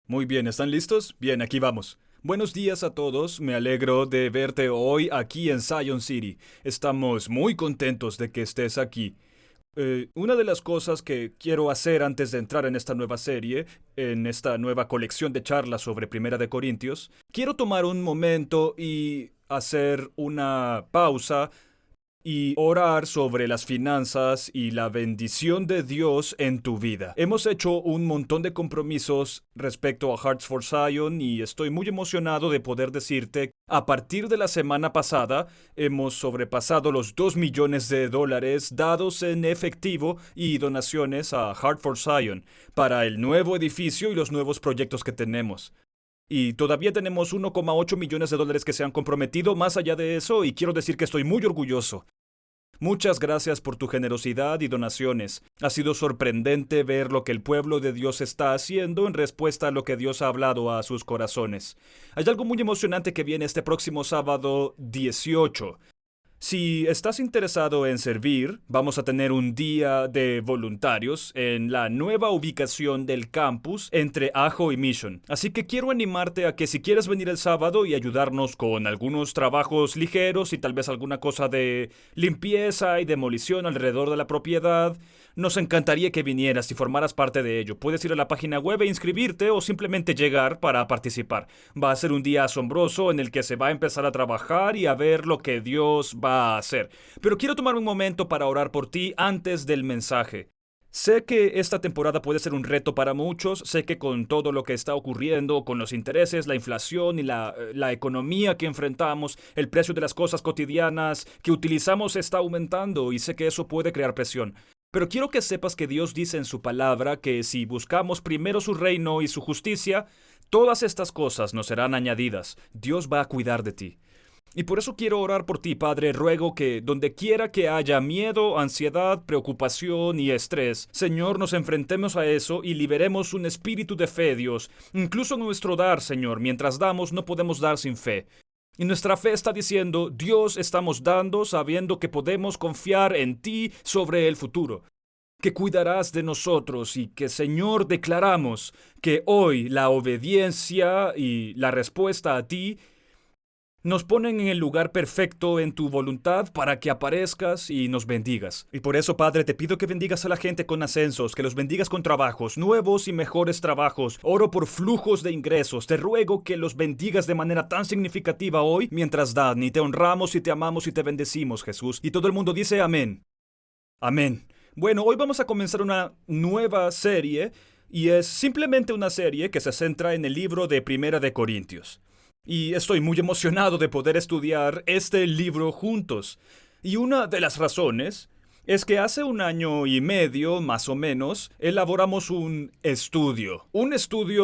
Muy bien, ¿están listos? Bien, aquí vamos. Buenos días a todos, me alegro de verte hoy aquí en Zion City. Estamos muy contentos de que estés aquí. Una de las cosas que quiero hacer antes de entrar en esta nueva serie, en esta nueva colección de charlas sobre Primera de Corintios, quiero tomar un momento y hacer una pausa y orar sobre las finanzas y la bendición de Dios en tu vida. Hemos hecho un montón de compromisos respecto a Hearts for Zion y estoy muy emocionado de poder decirte, a partir de la semana pasada, hemos sobrepasado los $2 millones dados en efectivo y donaciones a Heart for Zion para el nuevo edificio y los nuevos proyectos que tenemos. Y todavía tenemos $1,8 millones que se han comprometido más allá de eso y quiero decir que estoy muy orgulloso. Muchas gracias por tu generosidad y donaciones. Ha sido sorprendente ver lo que el pueblo de Dios está haciendo en respuesta a lo que Dios ha hablado a sus corazones. Hay algo muy emocionante que viene este próximo sábado 18. Si estás interesado en servir, vamos a tener un día de voluntarios en la nueva ubicación del campus entre Ajo y Mission. Así que quiero animarte a que si quieres venir el sábado y ayudarnos con algunos trabajos ligeros y tal vez alguna cosa de limpieza y demolición alrededor de la propiedad, nos encantaría que vinieras y formaras parte de ello. Puedes ir a la página web e inscribirte o simplemente llegar para participar. Va a ser un día asombroso en el que se va a empezar a trabajar y a ver lo que Dios va a hacer. Pero quiero tomar un momento para orar por ti antes del mensaje. Sé que esta temporada puede ser un reto para muchos, sé que con todo lo que está ocurriendo, con los intereses, la inflación y la economía que enfrentamos, el precio de las cosas cotidianas que utilizamos está aumentando y sé que eso puede crear presión. Pero quiero que sepas que Dios dice en su palabra que si buscamos primero su reino y su justicia, todas estas cosas nos serán añadidas. Dios va a cuidar de ti. Y por eso quiero orar por ti, Padre. Ruego que donde quiera que haya miedo, ansiedad, preocupación y estrés, Señor, nos enfrentemos a eso y liberemos un espíritu de fe, Dios. Incluso en nuestro dar, Señor, mientras damos, no podemos dar sin fe. Y nuestra fe está diciendo, Dios, estamos dando sabiendo que podemos confiar en ti sobre el futuro, que cuidarás de nosotros y que, Señor, declaramos que hoy la obediencia y la respuesta a ti nos ponen en el lugar perfecto en tu voluntad para que aparezcas y nos bendigas. Y por eso, Padre, te pido que bendigas a la gente con ascensos, que los bendigas con trabajos, nuevos y mejores trabajos. Oro por flujos de ingresos. Te ruego que los bendigas de manera tan significativa hoy mientras dan. Y te honramos y te amamos y te bendecimos, Jesús. Y todo el mundo dice amén. Amén. Bueno, hoy vamos a comenzar una nueva serie y es simplemente una serie que se centra en el libro de Primera de Corintios. Y estoy muy emocionado de poder estudiar este libro juntos. Y una de las razones es que hace 1 año y medio, más o menos, elaboramos un estudio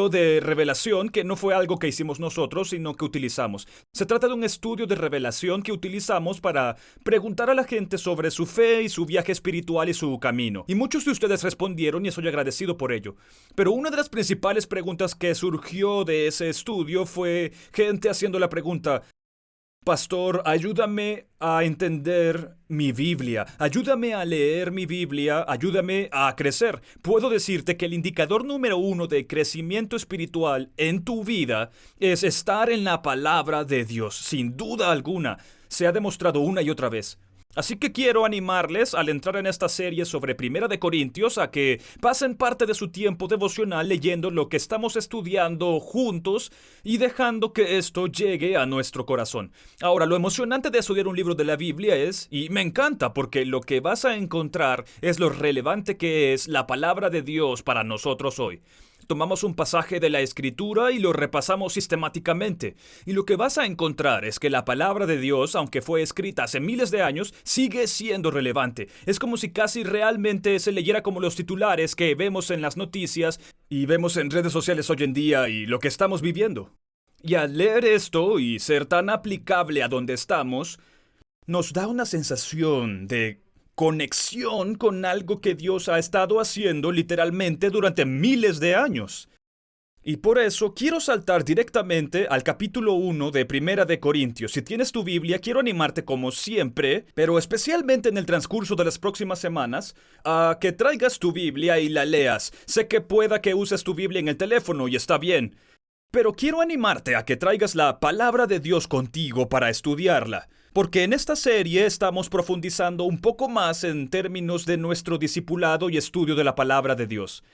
de revelación que no fue algo que hicimos nosotros, sino que utilizamos. Se trata de un estudio de revelación que utilizamos para preguntar a la gente sobre su fe y su viaje espiritual y su camino. Y muchos de ustedes respondieron y estoy agradecido por ello. Pero una de las principales preguntas que surgió de ese estudio fue gente haciendo la pregunta, Pastor, ayúdame a entender mi Biblia, ayúdame a leer mi Biblia, ayúdame a crecer. Puedo decirte que el indicador número uno de crecimiento espiritual en tu vida es estar en la palabra de Dios, sin duda alguna. Se ha demostrado una y otra vez. Así que quiero animarles al entrar en esta serie sobre Primera de Corintios a que pasen parte de su tiempo devocional leyendo lo que estamos estudiando juntos y dejando que esto llegue a nuestro corazón. Ahora, lo emocionante de estudiar un libro de la Biblia es, y me encanta porque lo que vas a encontrar es lo relevante que es la palabra de Dios para nosotros hoy. Tomamos un pasaje de la Escritura y lo repasamos sistemáticamente. Y lo que vas a encontrar es que la palabra de Dios, aunque fue escrita hace miles de años, sigue siendo relevante. Es como si casi realmente se leyera como los titulares que vemos en las noticias y vemos en redes sociales hoy en día y lo que estamos viviendo. Y al leer esto y ser tan aplicable a donde estamos, nos da una sensación de conexión con algo que Dios ha estado haciendo literalmente durante miles de años. Y por eso quiero saltar directamente al capítulo 1 de Primera de Corintios. Si tienes tu Biblia, quiero animarte como siempre, pero especialmente en el transcurso de las próximas semanas, a que traigas tu Biblia y la leas. Sé que pueda que uses tu Biblia en el teléfono y está bien, pero quiero animarte a que traigas la palabra de Dios contigo para estudiarla. Porque en esta serie estamos profundizando un poco más en términos de nuestro discipulado y estudio de la palabra de Dios.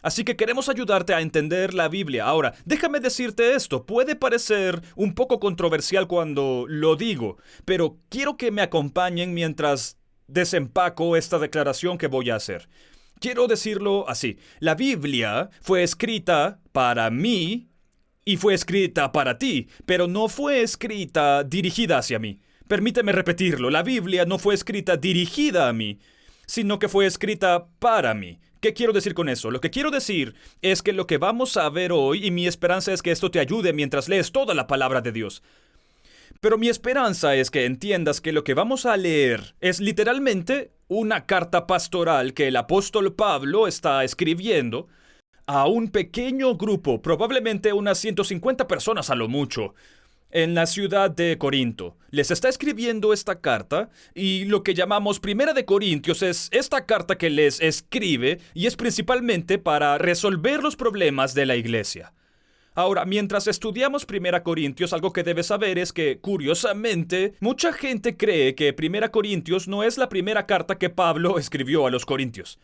Así que queremos ayudarte a entender la Biblia. Ahora, déjame decirte esto, puede parecer un poco controversial cuando lo digo, pero quiero que me acompañen mientras desempaco esta declaración que voy a hacer. Quiero decirlo así, la Biblia fue escrita para mí y fue escrita para ti, pero no fue escrita dirigida hacia mí. Permíteme repetirlo, la Biblia no fue escrita dirigida a mí, sino que fue escrita para mí. ¿Qué quiero decir con eso? Lo que quiero decir es que lo que vamos a ver hoy, y mi esperanza es que esto te ayude mientras lees toda la palabra de Dios. Pero mi esperanza es que entiendas que lo que vamos a leer es literalmente una carta pastoral que el apóstol Pablo está escribiendo a un pequeño grupo, probablemente unas 150 personas a lo mucho, en la ciudad de Corinto. Les está escribiendo esta carta y lo que llamamos Primera de Corintios es esta carta que les escribe y es principalmente para resolver los problemas de la iglesia. Ahora, mientras estudiamos Primera Corintios, algo que debes saber es que, curiosamente, mucha gente cree que Primera Corintios no es la primera carta que Pablo escribió a los corintios.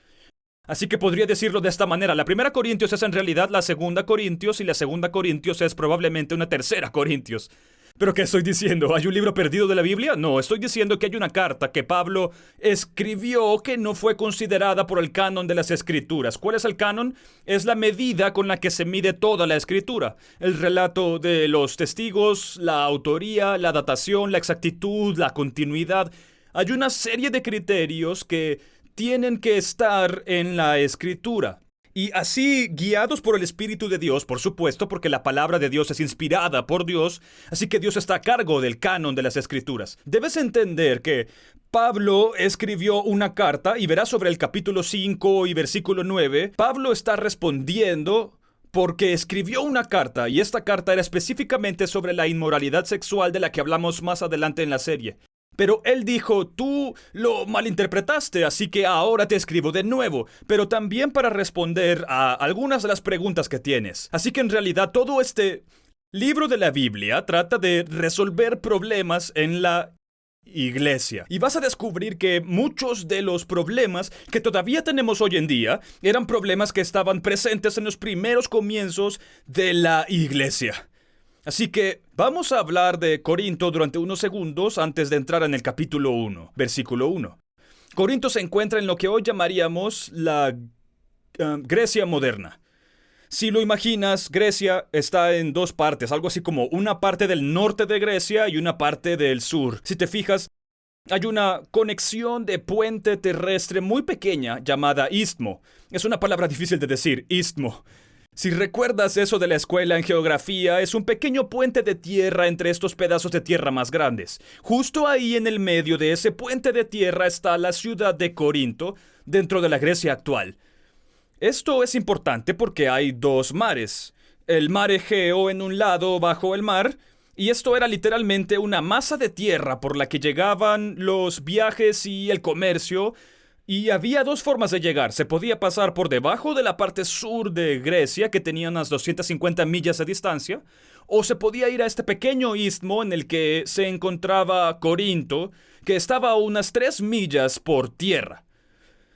Así que podría decirlo de esta manera, la Primera Corintios es en realidad la Segunda Corintios y la Segunda Corintios es probablemente una Tercera Corintios. ¿Pero qué estoy diciendo? ¿Hay un libro perdido de la Biblia? No, estoy diciendo que hay una carta que Pablo escribió que no fue considerada por el canon de las Escrituras. ¿Cuál es el canon? Es la medida con la que se mide toda la Escritura. El relato de los testigos, la autoría, la datación, la exactitud, la continuidad. Hay una serie de criterios que tienen que estar en la Escritura. Y así, guiados por el Espíritu de Dios, por supuesto, porque la palabra de Dios es inspirada por Dios, así que Dios está a cargo del canon de las Escrituras. Debes entender que Pablo escribió una carta, y verás sobre el capítulo 5 y versículo 9, Pablo está respondiendo porque escribió una carta, y esta carta era específicamente sobre la inmoralidad sexual de la que hablamos más adelante en la serie. Pero él dijo, tú lo malinterpretaste, así que ahora te escribo de nuevo, pero también para responder a algunas de las preguntas que tienes. Así que en realidad todo este libro de la Biblia trata de resolver problemas en la iglesia. Y vas a descubrir que muchos de los problemas que todavía tenemos hoy en día eran problemas que estaban presentes en los primeros comienzos de la iglesia. Así que vamos a hablar de Corinto durante unos segundos antes de entrar en el capítulo 1, versículo 1. Corinto se encuentra en lo que hoy llamaríamos la Grecia moderna. Si lo imaginas, Grecia está en dos partes, algo así como una parte del norte de Grecia y una parte del sur. Si te fijas, hay una conexión de puente terrestre muy pequeña llamada istmo. Es una palabra difícil de decir, istmo. Si recuerdas eso de la escuela en geografía, es un pequeño puente de tierra entre estos pedazos de tierra más grandes. Justo ahí en el medio de ese puente de tierra está la ciudad de Corinto, dentro de la Grecia actual. Esto es importante porque hay dos mares. El mar Egeo en un lado bajo el mar, y esto era literalmente una masa de tierra por la que llegaban los viajes y el comercio. Y había dos formas de llegar. Se podía pasar por debajo de la parte sur de Grecia, que tenía unas 250 millas de distancia, o se podía ir a este pequeño istmo en el que se encontraba Corinto, que estaba a unas 3 millas por tierra.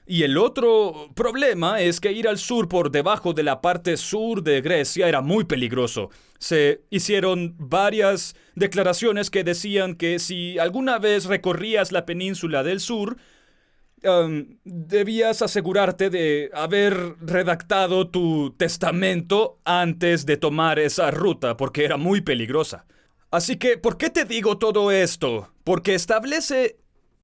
Y el otro problema es que ir al sur por debajo de la parte sur de Grecia era muy peligroso. Se hicieron varias declaraciones que decían que si alguna vez recorrías la península del sur, debías asegurarte de haber redactado tu testamento antes de tomar esa ruta, porque era muy peligrosa. Así que, ¿por qué te digo todo esto? Porque establece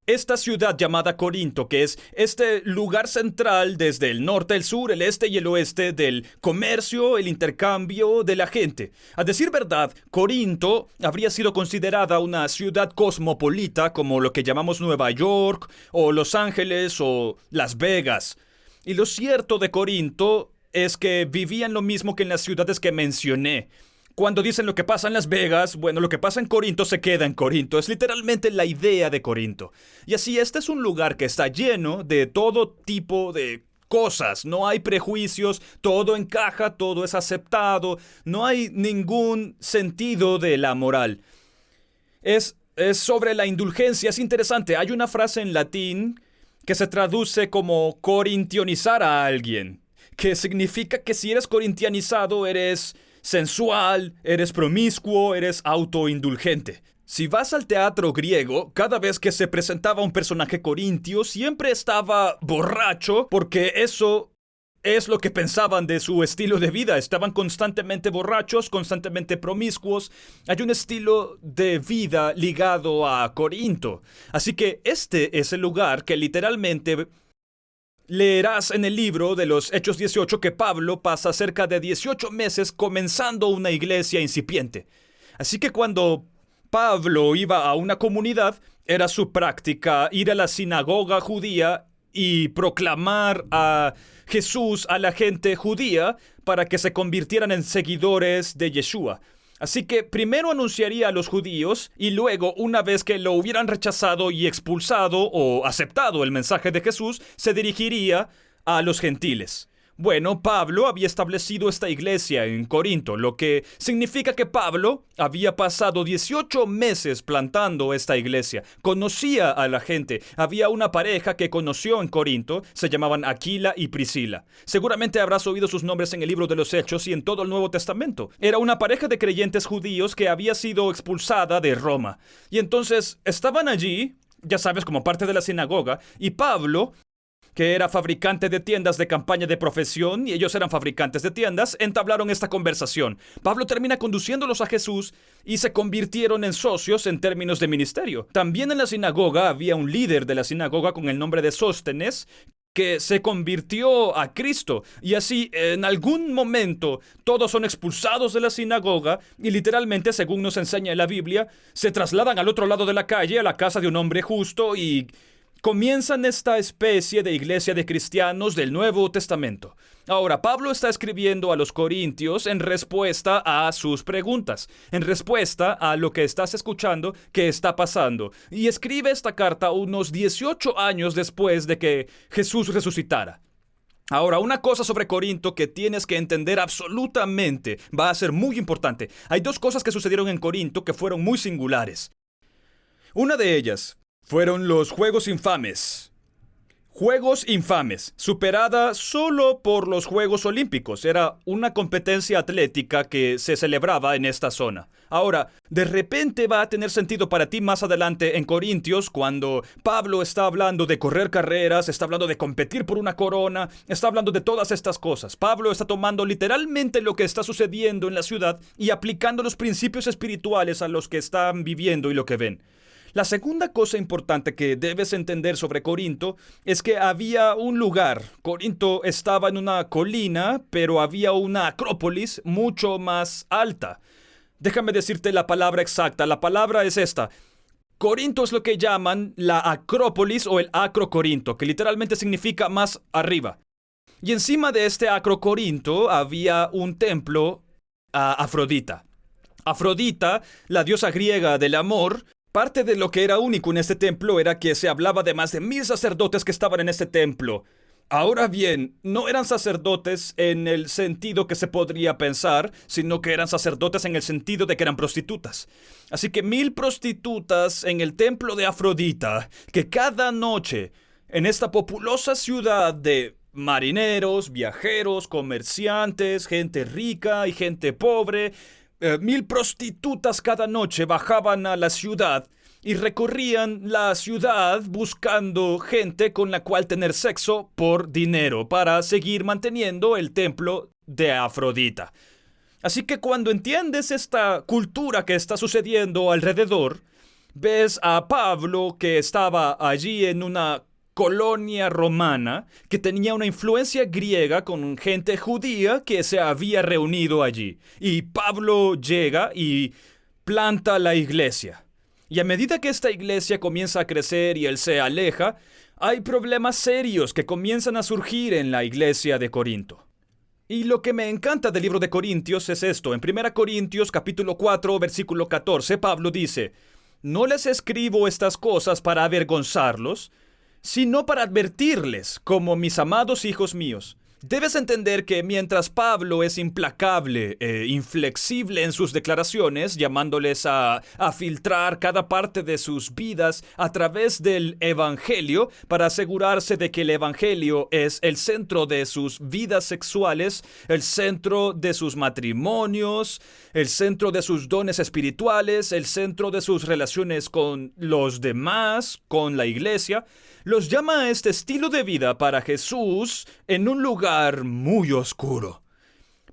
esta ciudad llamada Corinto, que es este lugar central desde el norte, el sur, el este y el oeste del comercio, el intercambio de la gente. A decir verdad, Corinto habría sido considerada una ciudad cosmopolita como lo que llamamos Nueva York o Los Ángeles o Las Vegas. Y lo cierto de Corinto es que vivían lo mismo que en las ciudades que mencioné. Cuando dicen lo que pasa en Las Vegas, bueno, lo que pasa en Corinto se queda en Corinto. Es literalmente la idea de Corinto. Y así este es un lugar que está lleno de todo tipo de cosas. No hay prejuicios, todo encaja, todo es aceptado. No hay ningún sentido de la moral. Es sobre la indulgencia, es interesante. Hay una frase en latín que se traduce como corintionizar a alguien, que significa que si eres corintianizado eres sensual, eres promiscuo, eres autoindulgente. Si vas al teatro griego, cada vez que se presentaba un personaje corintio, siempre estaba borracho, porque eso es lo que pensaban de su estilo de vida. Estaban constantemente borrachos, constantemente promiscuos. Hay un estilo de vida ligado a Corinto. Así que este es el lugar que literalmente leerás en el libro de los Hechos 18 que Pablo pasa cerca de 18 meses comenzando una iglesia incipiente. Así que cuando Pablo iba a una comunidad, era su práctica ir a la sinagoga judía y proclamar a Jesús a la gente judía para que se convirtieran en seguidores de Yeshua. Así que primero anunciaría a los judíos y luego, una vez que lo hubieran rechazado y expulsado o aceptado el mensaje de Jesús, se dirigiría a los gentiles. Bueno, Pablo había establecido esta iglesia en Corinto, lo que significa que Pablo había pasado 18 meses plantando esta iglesia. Conocía a la gente. Había una pareja que conoció en Corinto, se llamaban Aquila y Priscila. Seguramente habrás oído sus nombres en el libro de los Hechos y en todo el Nuevo Testamento. Era una pareja de creyentes judíos que había sido expulsada de Roma. Y entonces estaban allí, ya sabes, como parte de la sinagoga, y Pablo, que era fabricante de tiendas de campaña de profesión, y ellos eran fabricantes de tiendas, entablaron esta conversación. Pablo termina conduciéndolos a Jesús y se convirtieron en socios en términos de ministerio. También en la sinagoga había un líder de la sinagoga con el nombre de Sóstenes, que se convirtió a Cristo. Y así, en algún momento, todos son expulsados de la sinagoga y literalmente, según nos enseña la Biblia, se trasladan al otro lado de la calle, a la casa de un hombre justo, y comienzan esta especie de iglesia de cristianos del Nuevo Testamento. Ahora, Pablo está escribiendo a los corintios en respuesta a sus preguntas, en respuesta a lo que estás escuchando que está pasando. Y escribe esta carta unos 18 años después de que Jesús resucitara. Ahora, una cosa sobre Corinto que tienes que entender absolutamente, va a ser muy importante. Hay dos cosas que sucedieron en Corinto que fueron muy singulares. Una de ellas fueron los Juegos Infames. Juegos Infames, superada solo por los Juegos Olímpicos. Era una competencia atlética que se celebraba en esta zona. Ahora, de repente va a tener sentido para ti más adelante en Corintios, cuando Pablo está hablando de correr carreras, está hablando de competir por una corona, está hablando de todas estas cosas. Pablo está tomando literalmente lo que está sucediendo en la ciudad y aplicando los principios espirituales a los que están viviendo y lo que ven. La segunda cosa importante que debes entender sobre Corinto es que había un lugar. Corinto estaba en una colina, pero había una acrópolis mucho más alta. Déjame decirte la palabra exacta. La palabra es esta. Corinto es lo que llaman la acrópolis o el acrocorinto, que literalmente significa más arriba. Y encima de este acrocorinto había un templo a Afrodita. Afrodita, la diosa griega del amor. Parte de lo que era único en este templo era que se hablaba de más de 1000 sacerdotes que estaban en este templo. Ahora bien, no eran sacerdotes en el sentido que se podría pensar, sino que eran sacerdotes en el sentido de que eran prostitutas. Así que 1000 prostitutas en el templo de Afrodita, que cada noche en esta populosa ciudad de marineros, viajeros, comerciantes, gente rica y gente pobre, 1000 prostitutas cada noche bajaban a la ciudad y recorrían la ciudad buscando gente con la cual tener sexo por dinero para seguir manteniendo el templo de Afrodita. Así que cuando entiendes esta cultura que está sucediendo alrededor, ves a Pablo que estaba allí en una colonia romana que tenía una influencia griega con gente judía que se había reunido allí. Y Pablo llega y planta la iglesia. Y a medida que esta iglesia comienza a crecer y él se aleja, hay problemas serios que comienzan a surgir en la iglesia de Corinto. Y lo que me encanta del libro de Corintios es esto. En 1 Corintios capítulo 4, versículo 14, Pablo dice: no les escribo estas cosas para avergonzarlos, sino para advertirles, como mis amados hijos míos. Debes entender que mientras Pablo es implacable e inflexible en sus declaraciones, llamándoles a filtrar cada parte de sus vidas a través del Evangelio para asegurarse de que el Evangelio es el centro de sus vidas sexuales, el centro de sus matrimonios, el centro de sus dones espirituales, el centro de sus relaciones con los demás, con la iglesia, los llama a este estilo de vida para Jesús en un lugar muy oscuro.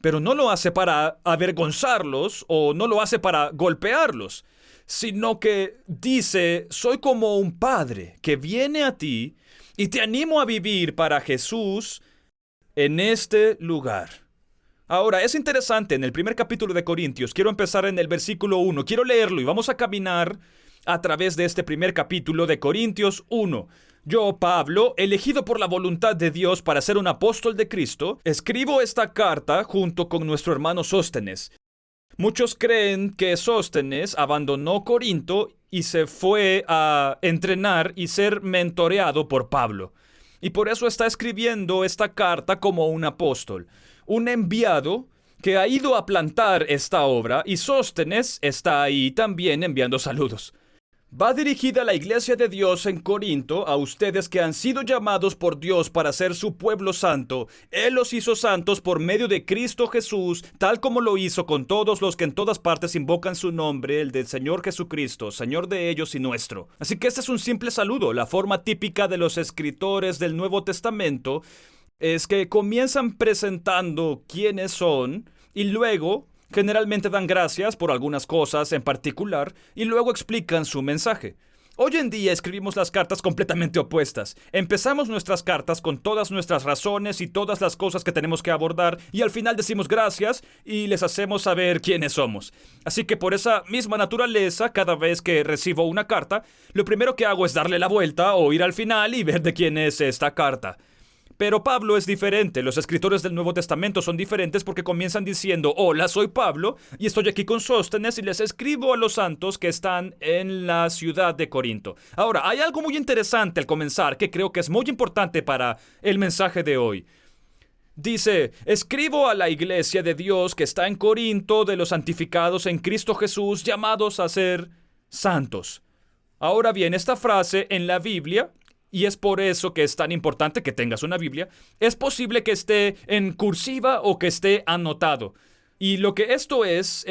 Pero no lo hace para avergonzarlos o no lo hace para golpearlos, sino que dice: soy como un padre que viene a ti y te animo a vivir para Jesús en este lugar. Ahora, es interesante, en el primer capítulo de Corintios, quiero empezar en el versículo 1, quiero leerlo y vamos a caminar a través de este primer capítulo de Corintios 1. Yo, Pablo, elegido por la voluntad de Dios para ser un apóstol de Cristo, escribo esta carta junto con nuestro hermano Sóstenes. Muchos creen que Sóstenes abandonó Corinto y se fue a entrenar y ser mentoreado por Pablo. Y por eso está escribiendo esta carta como un apóstol, un enviado que ha ido a plantar esta obra, y Sóstenes está ahí también enviando saludos. Va dirigida a la iglesia de Dios en Corinto, a ustedes que han sido llamados por Dios para ser su pueblo santo. Él los hizo santos por medio de Cristo Jesús, tal como lo hizo con todos los que en todas partes invocan su nombre, el del Señor Jesucristo, Señor de ellos y nuestro. Así que este es un simple saludo. La forma típica de los escritores del Nuevo Testamento es que comienzan presentando quiénes son y luego generalmente dan gracias por algunas cosas en particular y luego explican su mensaje. Hoy en día escribimos las cartas completamente opuestas. Empezamos nuestras cartas con todas nuestras razones y todas las cosas que tenemos que abordar y al final decimos gracias y les hacemos saber quiénes somos. Así que por esa misma naturaleza, cada vez que recibo una carta, lo primero que hago es darle la vuelta o ir al final y ver de quién es esta carta. Pero Pablo es diferente. Los escritores del Nuevo Testamento son diferentes porque comienzan diciendo: hola, soy Pablo y estoy aquí con Sóstenes y les escribo a los santos que están en la ciudad de Corinto. Ahora, hay algo muy interesante al comenzar que creo que es muy importante para el mensaje de hoy. Dice: escribo a la iglesia de Dios que está en Corinto, de los santificados en Cristo Jesús, llamados a ser santos. Ahora bien, esta frase en la Biblia, y es por eso que es tan importante que tengas una Biblia, es posible que esté en cursiva o que esté anotado. Y lo que esto es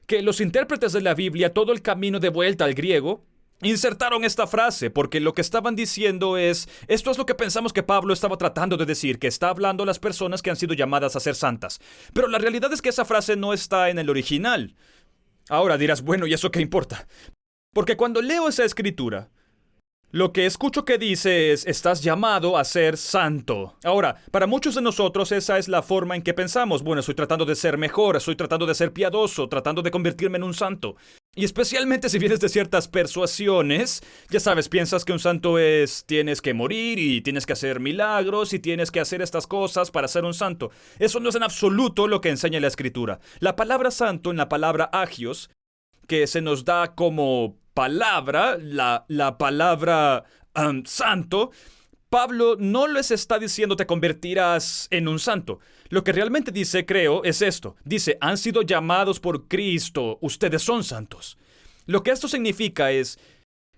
que los intérpretes de la Biblia, todo el camino de vuelta al griego, insertaron esta frase porque lo que estaban diciendo es: esto es lo que pensamos que Pablo estaba tratando de decir, que está hablando a las personas que han sido llamadas a ser santas. Pero la realidad es que esa frase no está en el original. Ahora dirás: bueno, ¿y eso qué importa? Porque cuando leo esa escritura, lo que escucho que dice es: estás llamado a ser santo. Ahora, para muchos de nosotros esa es la forma en que pensamos. Bueno, estoy tratando de ser mejor, estoy tratando de ser piadoso, tratando de convertirme en un santo. Y especialmente si vienes de ciertas persuasiones, ya sabes, piensas que un santo es: tienes que morir y tienes que hacer milagros y tienes que hacer estas cosas para ser un santo. Eso no es en absoluto lo que enseña la Escritura. La palabra santo, en la palabra agios, que se nos da como palabra, la palabra santo, Pablo no les está diciendo te convertirás en un santo. Lo que realmente dice, creo, es esto. Dice: han sido llamados por Cristo, ustedes son santos. Lo que esto significa es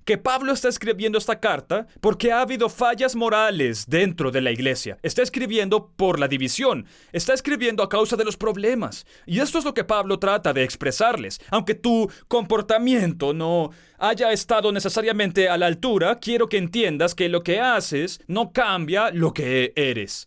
que Pablo está escribiendo esta carta porque ha habido fallas morales dentro de la iglesia. Está escribiendo por la división. Está escribiendo a causa de los problemas. Y esto es lo que Pablo trata de expresarles. Aunque tu comportamiento no haya estado necesariamente a la altura, quiero que entiendas que lo que haces no cambia lo que eres.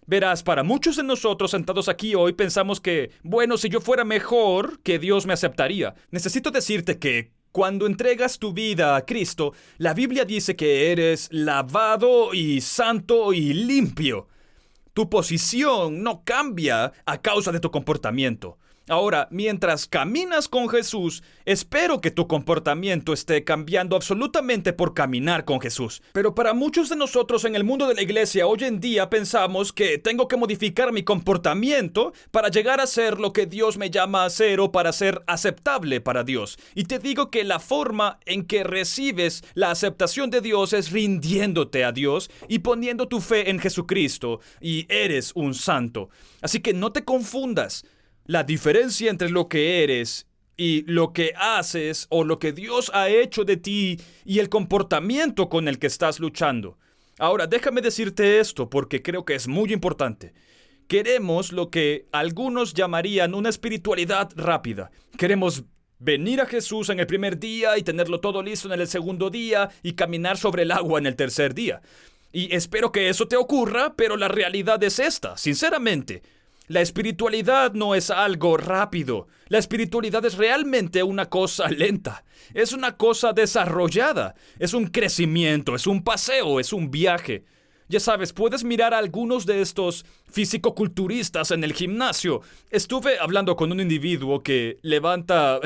Verás, para muchos de nosotros sentados aquí hoy pensamos que, bueno, si yo fuera mejor, que Dios me aceptaría. Necesito decirte que cuando entregas tu vida a Cristo, la Biblia dice que eres lavado y santo y limpio. Tu posición no cambia a causa de tu comportamiento. Ahora, mientras caminas con Jesús, espero que tu comportamiento esté cambiando absolutamente por caminar con Jesús. Pero para muchos de nosotros en el mundo de la iglesia hoy en día pensamos que tengo que modificar mi comportamiento para llegar a ser lo que Dios me llama a ser o para ser aceptable para Dios. Y te digo que la forma en que recibes la aceptación de Dios es rindiéndote a Dios y poniendo tu fe en Jesucristo, y eres un santo. Así que no te confundas. La diferencia entre lo que eres y lo que haces o lo que Dios ha hecho de ti y el comportamiento con el que estás luchando. Ahora, déjame decirte esto porque creo que es muy importante. Queremos lo que algunos llamarían una espiritualidad rápida. Queremos venir a Jesús en el primer día y tenerlo todo listo en el segundo día y caminar sobre el agua en el tercer día. Y espero que eso te ocurra, pero la realidad es esta, sinceramente. La espiritualidad no es algo rápido. La espiritualidad es realmente una cosa lenta. Es una cosa desarrollada. Es un crecimiento, es un paseo, es un viaje. Ya sabes, puedes mirar a algunos de estos fisicoculturistas en el gimnasio. Estuve hablando con un individuo que levanta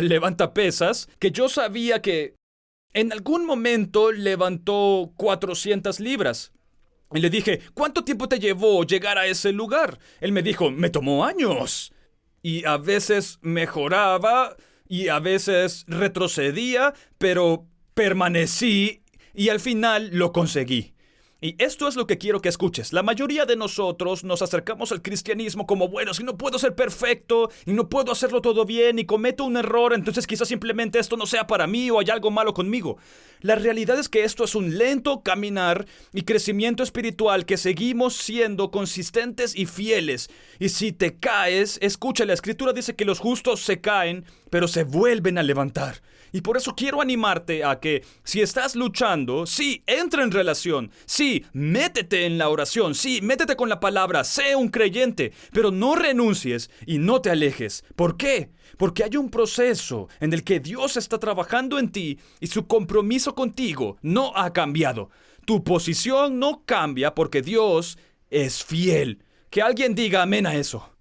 pesas, que yo sabía que en algún momento levantó 400 libras. Y le dije, ¿cuánto tiempo te llevó llegar a ese lugar? Él me dijo, me tomó años. Y a veces mejoraba y a veces retrocedía, pero permanecí y al final lo conseguí. Y esto es lo que quiero que escuches. La mayoría de nosotros nos acercamos al cristianismo como, bueno, si no puedo ser perfecto y no puedo hacerlo todo bien y cometo un error, entonces quizás simplemente esto no sea para mí o hay algo malo conmigo. La realidad es que esto es un lento caminar y crecimiento espiritual que seguimos siendo consistentes y fieles. Y si te caes, escucha, la escritura dice que los justos se caen, pero se vuelven a levantar. Y por eso quiero animarte a que si estás luchando, sí, entra en relación, sí, métete en la oración, sí, métete con la palabra, sé un creyente, pero no renuncies y no te alejes. ¿Por qué? Porque hay un proceso en el que Dios está trabajando en ti y su compromiso contigo no ha cambiado. Tu posición no cambia porque Dios es fiel. Que alguien diga amén a eso.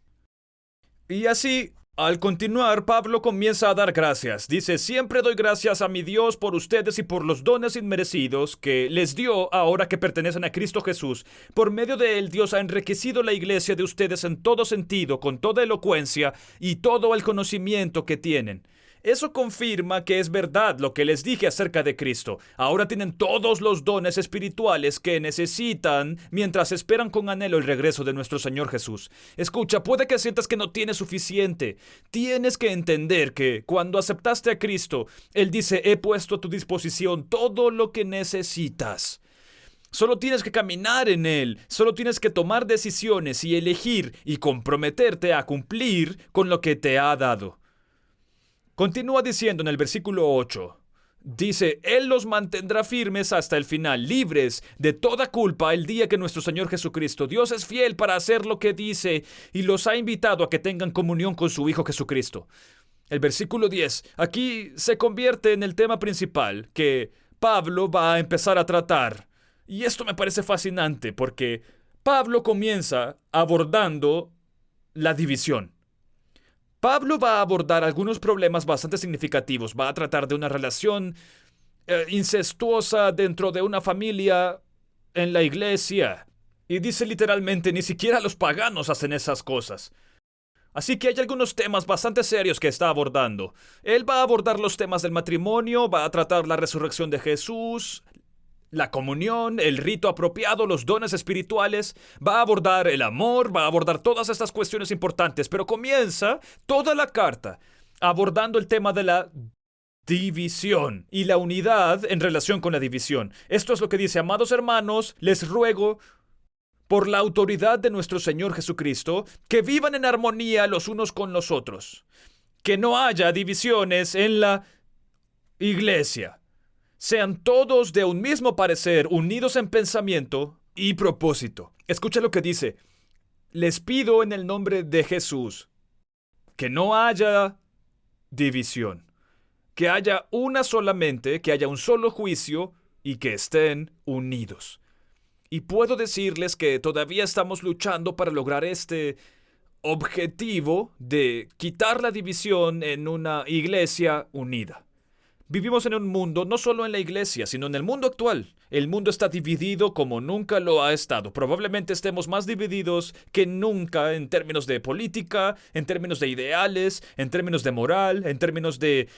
Y así, al continuar, Pablo comienza a dar gracias. Dice, siempre doy gracias a mi Dios por ustedes y por los dones inmerecidos que les dio ahora que pertenecen a Cristo Jesús. Por medio de él, Dios ha enriquecido la iglesia de ustedes en todo sentido, con toda elocuencia y todo el conocimiento que tienen. Eso confirma que es verdad lo que les dije acerca de Cristo. Ahora tienen todos los dones espirituales que necesitan mientras esperan con anhelo el regreso de nuestro Señor Jesús. Escucha, puede que sientas que no tienes suficiente. Tienes que entender que cuando aceptaste a Cristo, Él dice, he puesto a tu disposición todo lo que necesitas. Solo tienes que caminar en Él, solo tienes que tomar decisiones y elegir y comprometerte a cumplir con lo que te ha dado. Continúa diciendo en el versículo 8, dice, Él los mantendrá firmes hasta el final, libres de toda culpa el día que nuestro Señor Jesucristo, Dios es fiel para hacer lo que dice y los ha invitado a que tengan comunión con su Hijo Jesucristo. El versículo 10, aquí se convierte en el tema principal que Pablo va a empezar a tratar. Y esto me parece fascinante porque Pablo comienza abordando la división. Pablo va a abordar algunos problemas bastante significativos. Va a tratar de una relación incestuosa dentro de una familia en la iglesia. Y dice literalmente, ni siquiera los paganos hacen esas cosas. Así que hay algunos temas bastante serios que está abordando. Él va a abordar los temas del matrimonio, va a tratar la resurrección de Jesús, la comunión, el rito apropiado, los dones espirituales, va a abordar el amor, va a abordar todas estas cuestiones importantes, pero comienza toda la carta abordando el tema de la división y la unidad en relación con la división. Esto es lo que dice, amados hermanos, les ruego por la autoridad de nuestro Señor Jesucristo, que vivan en armonía los unos con los otros, que no haya divisiones en la iglesia. Sean todos de un mismo parecer, unidos en pensamiento y propósito. Escucha lo que dice. Les pido en el nombre de Jesús que no haya división, que haya una solamente, que haya un solo juicio y que estén unidos. Y puedo decirles que todavía estamos luchando para lograr este objetivo de quitar la división en una iglesia unida. Vivimos en un mundo, no solo en la iglesia, sino en el mundo actual. El mundo está dividido como nunca lo ha estado. Probablemente estemos más divididos que nunca en términos de política, en términos de ideales, en términos de moral, en términos de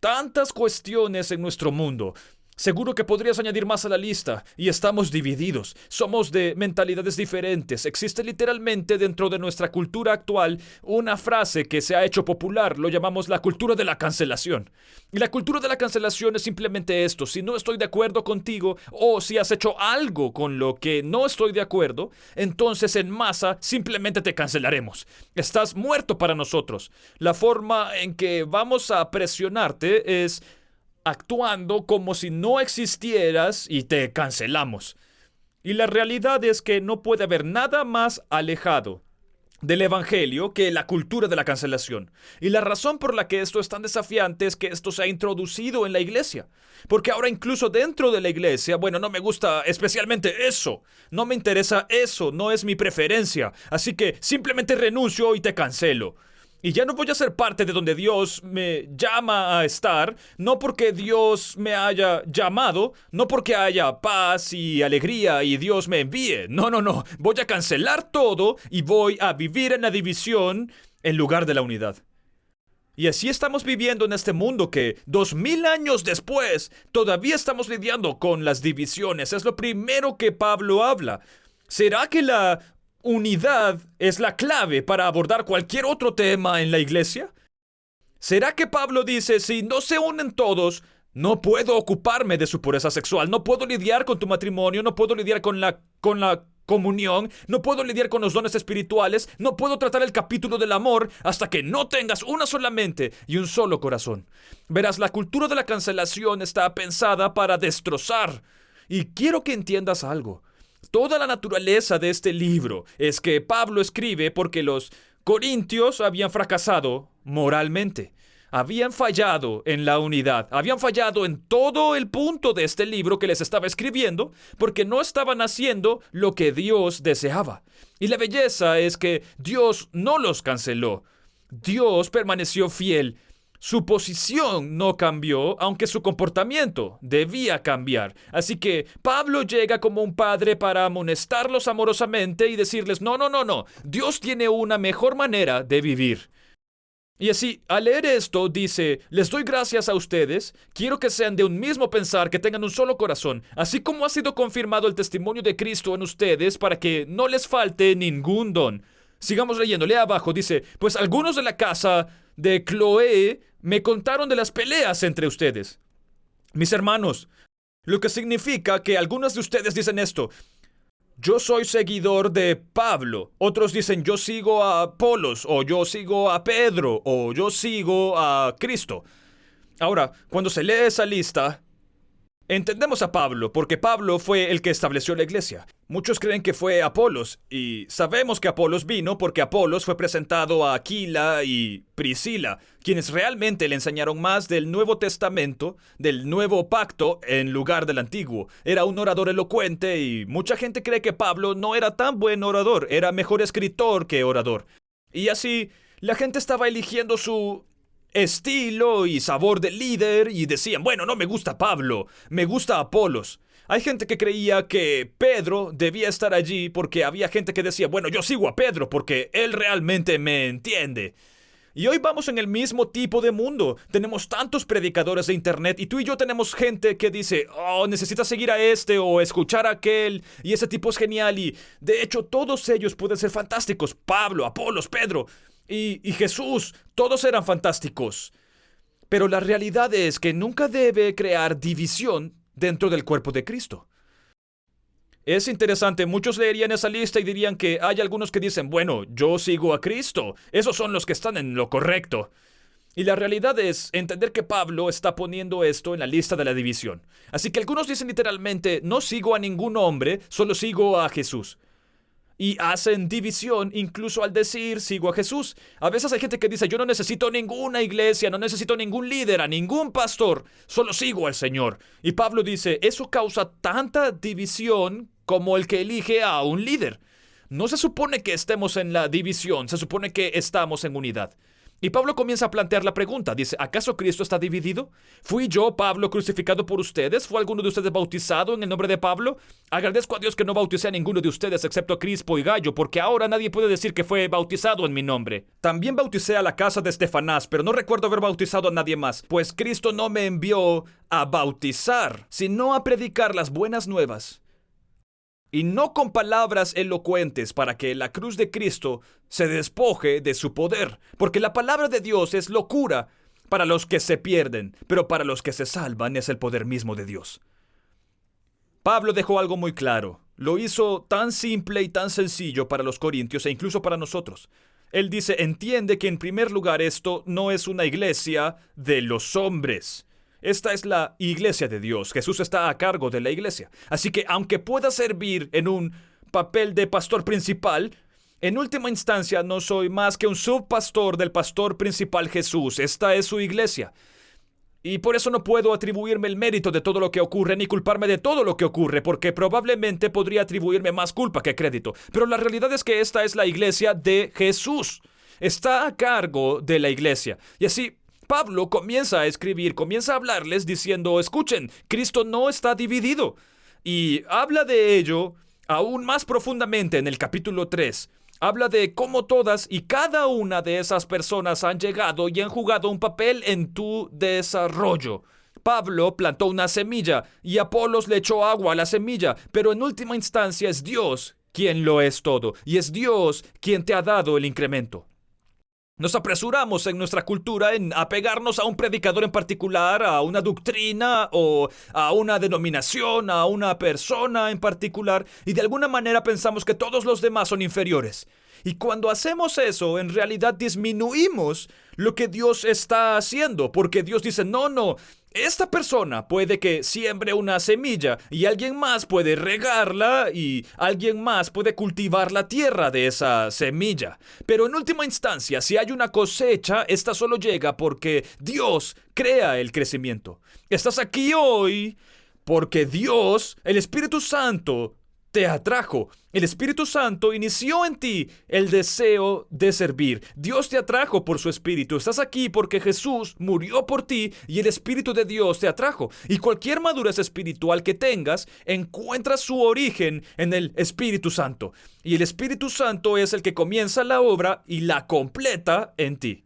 tantas cuestiones en nuestro mundo. Seguro que podrías añadir más a la lista, y estamos divididos. Somos de mentalidades diferentes. Existe literalmente dentro de nuestra cultura actual una frase que se ha hecho popular, lo llamamos la cultura de la cancelación. Y la cultura de la cancelación es simplemente esto: si no estoy de acuerdo contigo, o si has hecho algo con lo que no estoy de acuerdo, entonces en masa simplemente te cancelaremos. Estás muerto para nosotros. La forma en que vamos a presionarte es actuando como si no existieras y te cancelamos. Y la realidad es que no puede haber nada más alejado del evangelio que la cultura de la cancelación. Y la razón por la que esto es tan desafiante es que esto se ha introducido en la iglesia. Porque ahora incluso dentro de la iglesia, bueno, no me gusta especialmente eso. No me interesa eso, no es mi preferencia. Así que simplemente renuncio y te cancelo. Y ya no voy a ser parte de donde Dios me llama a estar, no porque Dios me haya llamado, no porque haya paz y alegría y Dios me envíe. No, no, no. Voy a cancelar todo y voy a vivir en la división en lugar de la unidad. Y así estamos viviendo en este mundo que 2000 años después todavía estamos lidiando con las divisiones. Es lo primero que Pablo habla. ¿Será que la unidad es la clave para abordar cualquier otro tema en la iglesia? ¿Será que Pablo dice, si no se unen todos, no puedo ocuparme de su pureza sexual, no puedo lidiar con tu matrimonio, no puedo lidiar con la comunión, no puedo lidiar con los dones espirituales, no puedo tratar el capítulo del amor hasta que no tengas una sola mente y un solo corazón? Verás, la cultura de la cancelación está pensada para destrozar. Y quiero que entiendas algo. Toda la naturaleza de este libro es que Pablo escribe porque los corintios habían fracasado moralmente. Habían fallado en la unidad. Habían fallado en todo el punto de este libro que les estaba escribiendo porque no estaban haciendo lo que Dios deseaba. Y la belleza es que Dios no los canceló. Dios permaneció fiel. Su posición no cambió, aunque su comportamiento debía cambiar. Así que Pablo llega como un padre para amonestarlos amorosamente y decirles, no, no, no, no, Dios tiene una mejor manera de vivir. Y así, al leer esto, dice, les doy gracias a ustedes, quiero que sean de un mismo pensar, que tengan un solo corazón, así como ha sido confirmado el testimonio de Cristo en ustedes para que no les falte ningún don. Sigamos leyendo, lea abajo, dice, pues algunos de la casa de Cloé me contaron de las peleas entre ustedes. Mis hermanos, lo que significa que algunos de ustedes dicen esto: yo soy seguidor de Pablo. Otros dicen yo sigo a Apolos, o yo sigo a Pedro, o yo sigo a Cristo. Ahora, cuando se lee esa lista, entendemos a Pablo, porque Pablo fue el que estableció la iglesia. Muchos creen que fue Apolos, y sabemos que Apolos vino porque Apolos fue presentado a Aquila y Priscila, quienes realmente le enseñaron más del Nuevo Testamento, del Nuevo Pacto, en lugar del Antiguo. Era un orador elocuente y mucha gente cree que Pablo no era tan buen orador, era mejor escritor que orador. Y así, la gente estaba eligiendo su estilo y sabor de líder y decían, bueno, no me gusta Pablo, me gusta Apolos. Hay gente que creía que Pedro debía estar allí porque había gente que decía, bueno, yo sigo a Pedro porque él realmente me entiende. Y hoy vamos en el mismo tipo de mundo. Tenemos tantos predicadores de internet y tú y yo tenemos gente que dice, oh, necesitas seguir a este o escuchar a aquel y ese tipo es genial y de hecho todos ellos pueden ser fantásticos. Pablo, Apolos, Pedro y Jesús, todos eran fantásticos. Pero la realidad es que nunca debe crear división dentro del cuerpo de Cristo. Es interesante, muchos leerían esa lista y dirían que hay algunos que dicen, bueno, yo sigo a Cristo, esos son los que están en lo correcto. Y la realidad es entender que Pablo está poniendo esto en la lista de la división. Así que algunos dicen literalmente, no sigo a ningún hombre, solo sigo a Jesús. Y hacen división incluso al decir sigo a Jesús. A veces hay gente que dice yo no necesito ninguna iglesia, no necesito ningún líder, a ningún pastor, solo sigo al Señor. Y Pablo dice eso causa tanta división como el que elige a un líder. No se supone que estemos en la división, se supone que estamos en unidad. Y Pablo comienza a plantear la pregunta. Dice, ¿acaso Cristo está dividido? ¿Fui yo, Pablo, crucificado por ustedes? ¿Fue alguno de ustedes bautizado en el nombre de Pablo? Agradezco a Dios que no bauticé a ninguno de ustedes excepto a Crispo y Gallo, porque ahora nadie puede decir que fue bautizado en mi nombre. También bauticé a la casa de Estefanás, pero no recuerdo haber bautizado a nadie más, pues Cristo no me envió a bautizar, sino a predicar las buenas nuevas. Y no con palabras elocuentes para que la cruz de Cristo se despoje de su poder. Porque la palabra de Dios es locura para los que se pierden, pero para los que se salvan es el poder mismo de Dios. Pablo dejó algo muy claro. Lo hizo tan simple y tan sencillo para los corintios e incluso para nosotros. Él dice, entiende que en primer lugar esto no es una iglesia de los hombres. Esta es la iglesia de Dios. Jesús está a cargo de la iglesia. Así que aunque pueda servir en un papel de pastor principal, en última instancia no soy más que un subpastor del pastor principal Jesús. Esta es su iglesia. Y por eso no puedo atribuirme el mérito de todo lo que ocurre ni culparme de todo lo que ocurre, porque probablemente podría atribuirme más culpa que crédito. Pero la realidad es que esta es la iglesia de Jesús. Está a cargo de la iglesia. Y así Pablo comienza a escribir, comienza a hablarles diciendo, escuchen, Cristo no está dividido. Y habla de ello aún más profundamente en el capítulo 3. Habla de cómo todas y cada una de esas personas han llegado y han jugado un papel en tu desarrollo. Pablo plantó una semilla y Apolos le echó agua a la semilla, pero en última instancia es Dios quien lo es todo y es Dios quien te ha dado el incremento. Nos apresuramos en nuestra cultura en apegarnos a un predicador en particular, a una doctrina o a una denominación, a una persona en particular, y de alguna manera pensamos que todos los demás son inferiores. Y cuando hacemos eso, en realidad disminuimos lo que Dios está haciendo, porque Dios dice, no, esta persona puede que siembre una semilla y alguien más puede regarla y alguien más puede cultivar la tierra de esa semilla. Pero en última instancia, si hay una cosecha, esta solo llega porque Dios crea el crecimiento. Estás aquí hoy porque Dios, el Espíritu Santo, te atrajo. El Espíritu Santo inició en ti el deseo de servir. Dios te atrajo por su Espíritu. Estás aquí porque Jesús murió por ti y el Espíritu de Dios te atrajo. Y cualquier madurez espiritual que tengas encuentra su origen en el Espíritu Santo. Y el Espíritu Santo es el que comienza la obra y la completa en ti.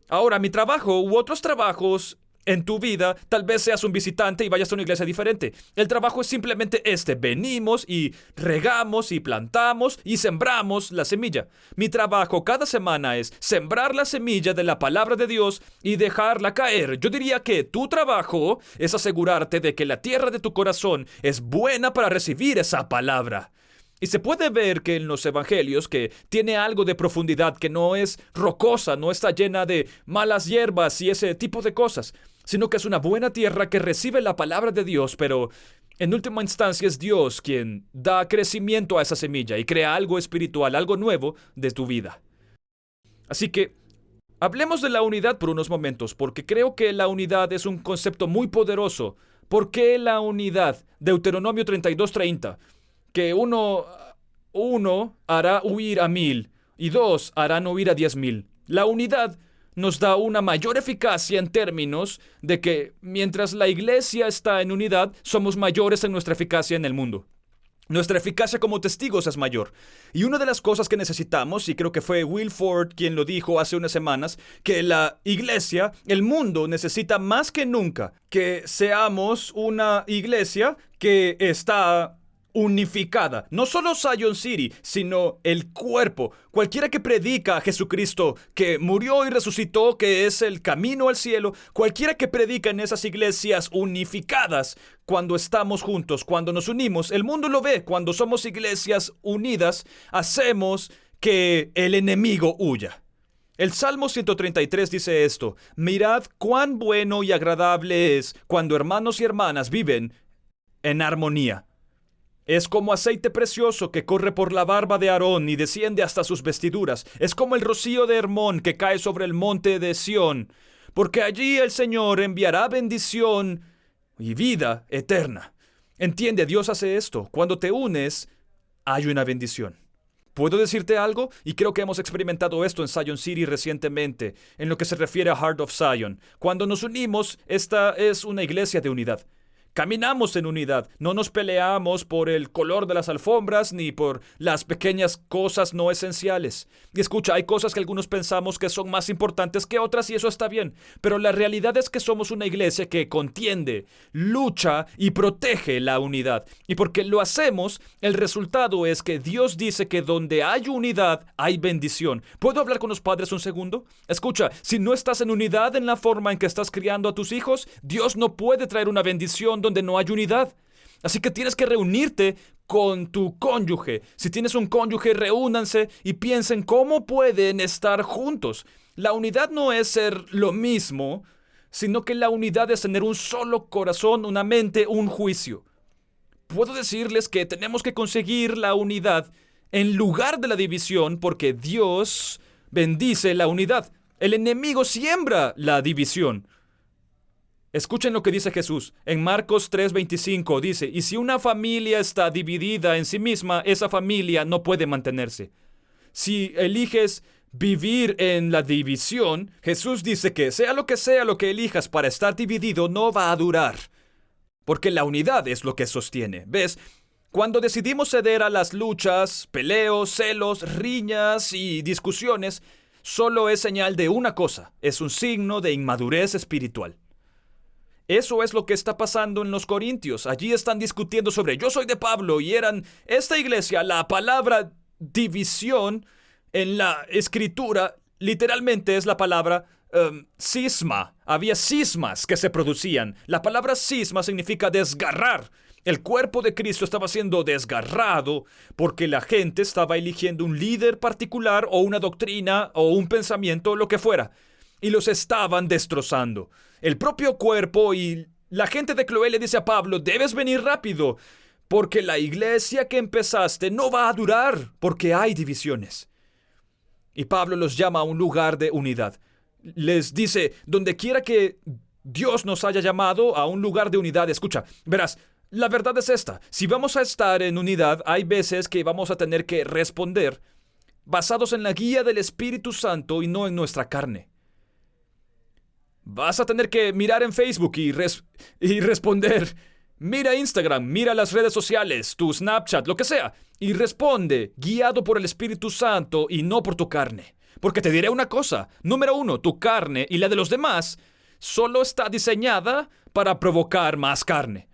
Ahora, mi trabajo u otros trabajos en tu vida, tal vez seas un visitante y vayas a una iglesia diferente. El trabajo es simplemente venimos y regamos y plantamos y sembramos la semilla. Mi trabajo cada semana es sembrar la semilla de la palabra de Dios y dejarla caer. Yo diría que tu trabajo es asegurarte de que la tierra de tu corazón es buena para recibir esa palabra. Y se puede ver que en los evangelios que tiene algo de profundidad, que no es rocosa, no está llena de malas hierbas y ese tipo de cosas, sino que es una buena tierra que recibe la palabra de Dios, pero en última instancia es Dios quien da crecimiento a esa semilla y crea algo espiritual, algo nuevo de tu vida. Así que hablemos de la unidad por unos momentos, porque creo que la unidad es un concepto muy poderoso. ¿Por qué la unidad? Deuteronomio 32:30. Que uno hará huir a 1000 y 2 harán huir a 10,000. La unidad nos da una mayor eficacia en términos de que mientras la iglesia está en unidad, somos mayores en nuestra eficacia en el mundo. Nuestra eficacia como testigos es mayor. Y una de las cosas que necesitamos, y creo que fue Will Ford quien lo dijo hace unas semanas, que la iglesia, el mundo necesita más que nunca que seamos una iglesia que está unificada. No solo Zion City, sino el cuerpo. Cualquiera que predica a Jesucristo, que murió y resucitó, que es el camino al cielo, cualquiera que predica en esas iglesias unificadas, cuando estamos juntos, cuando nos unimos, el mundo lo ve. Cuando somos iglesias unidas, hacemos que el enemigo huya. El Salmo 133 dice esto: mirad cuán bueno y agradable es cuando hermanos y hermanas viven en armonía. Es como aceite precioso que corre por la barba de Aarón y desciende hasta sus vestiduras. Es como el rocío de Hermón que cae sobre el monte de Sión, porque allí el Señor enviará bendición y vida eterna. Entiende, Dios hace esto. Cuando te unes, hay una bendición. ¿Puedo decirte algo? Y creo que hemos experimentado esto en Zion City recientemente, en lo que se refiere a Heart of Zion. Cuando nos unimos, esta es una iglesia de unidad. Caminamos en unidad, no nos peleamos por el color de las alfombras ni por las pequeñas cosas no esenciales. Y escucha, hay cosas que algunos pensamos que son más importantes que otras y eso está bien, pero la realidad es que somos una iglesia que contiende, lucha y protege la unidad. Y porque lo hacemos, el resultado es que Dios dice que donde hay unidad, hay bendición. ¿Puedo hablar con los padres un segundo? Escucha, si no estás en unidad en la forma en que estás criando a tus hijos, Dios no puede traer una bendición donde no hay unidad. Así que tienes que reunirte con tu cónyuge. Si tienes un cónyuge, reúnanse y piensen cómo pueden estar juntos. La unidad no es ser lo mismo, sino que la unidad es tener un solo corazón, una mente, un juicio. Puedo decirles que tenemos que conseguir la unidad en lugar de la división porque Dios bendice la unidad. El enemigo siembra la división. Escuchen lo que dice Jesús. En Marcos 3:25 dice, y si una familia está dividida en sí misma, esa familia no puede mantenerse. Si eliges vivir en la división, Jesús dice que sea lo que elijas para estar dividido, no va a durar. Porque la unidad es lo que sostiene. ¿Ves? Cuando decidimos ceder a las luchas, peleos, celos, riñas y discusiones, solo es señal de una cosa. Es un signo de inmadurez espiritual. Eso es lo que está pasando en los Corintios. Allí están discutiendo sobre yo soy de Pablo y eran esta iglesia. La palabra división en la escritura literalmente es la palabra cisma. Había cismas que se producían. La palabra cisma significa desgarrar. El cuerpo de Cristo estaba siendo desgarrado porque la gente estaba eligiendo un líder particular o una doctrina o un pensamiento, lo que fuera. Y los estaban destrozando. El propio cuerpo y la gente de Cloé le dice a Pablo, debes venir rápido, porque la iglesia que empezaste no va a durar, porque hay divisiones. Y Pablo los llama a un lugar de unidad. Les dice, donde quiera que Dios nos haya llamado a un lugar de unidad, escucha, verás, la verdad es esta, si vamos a estar en unidad, hay veces que vamos a tener que responder basados en la guía del Espíritu Santo y no en nuestra carne. Vas a tener que mirar en Facebook y responder. Mira Instagram, mira las redes sociales, tu Snapchat, lo que sea, y responde guiado por el Espíritu Santo y no por tu carne. Porque te diré una cosa, número 1, tu carne y la de los demás solo está diseñada para provocar más carne.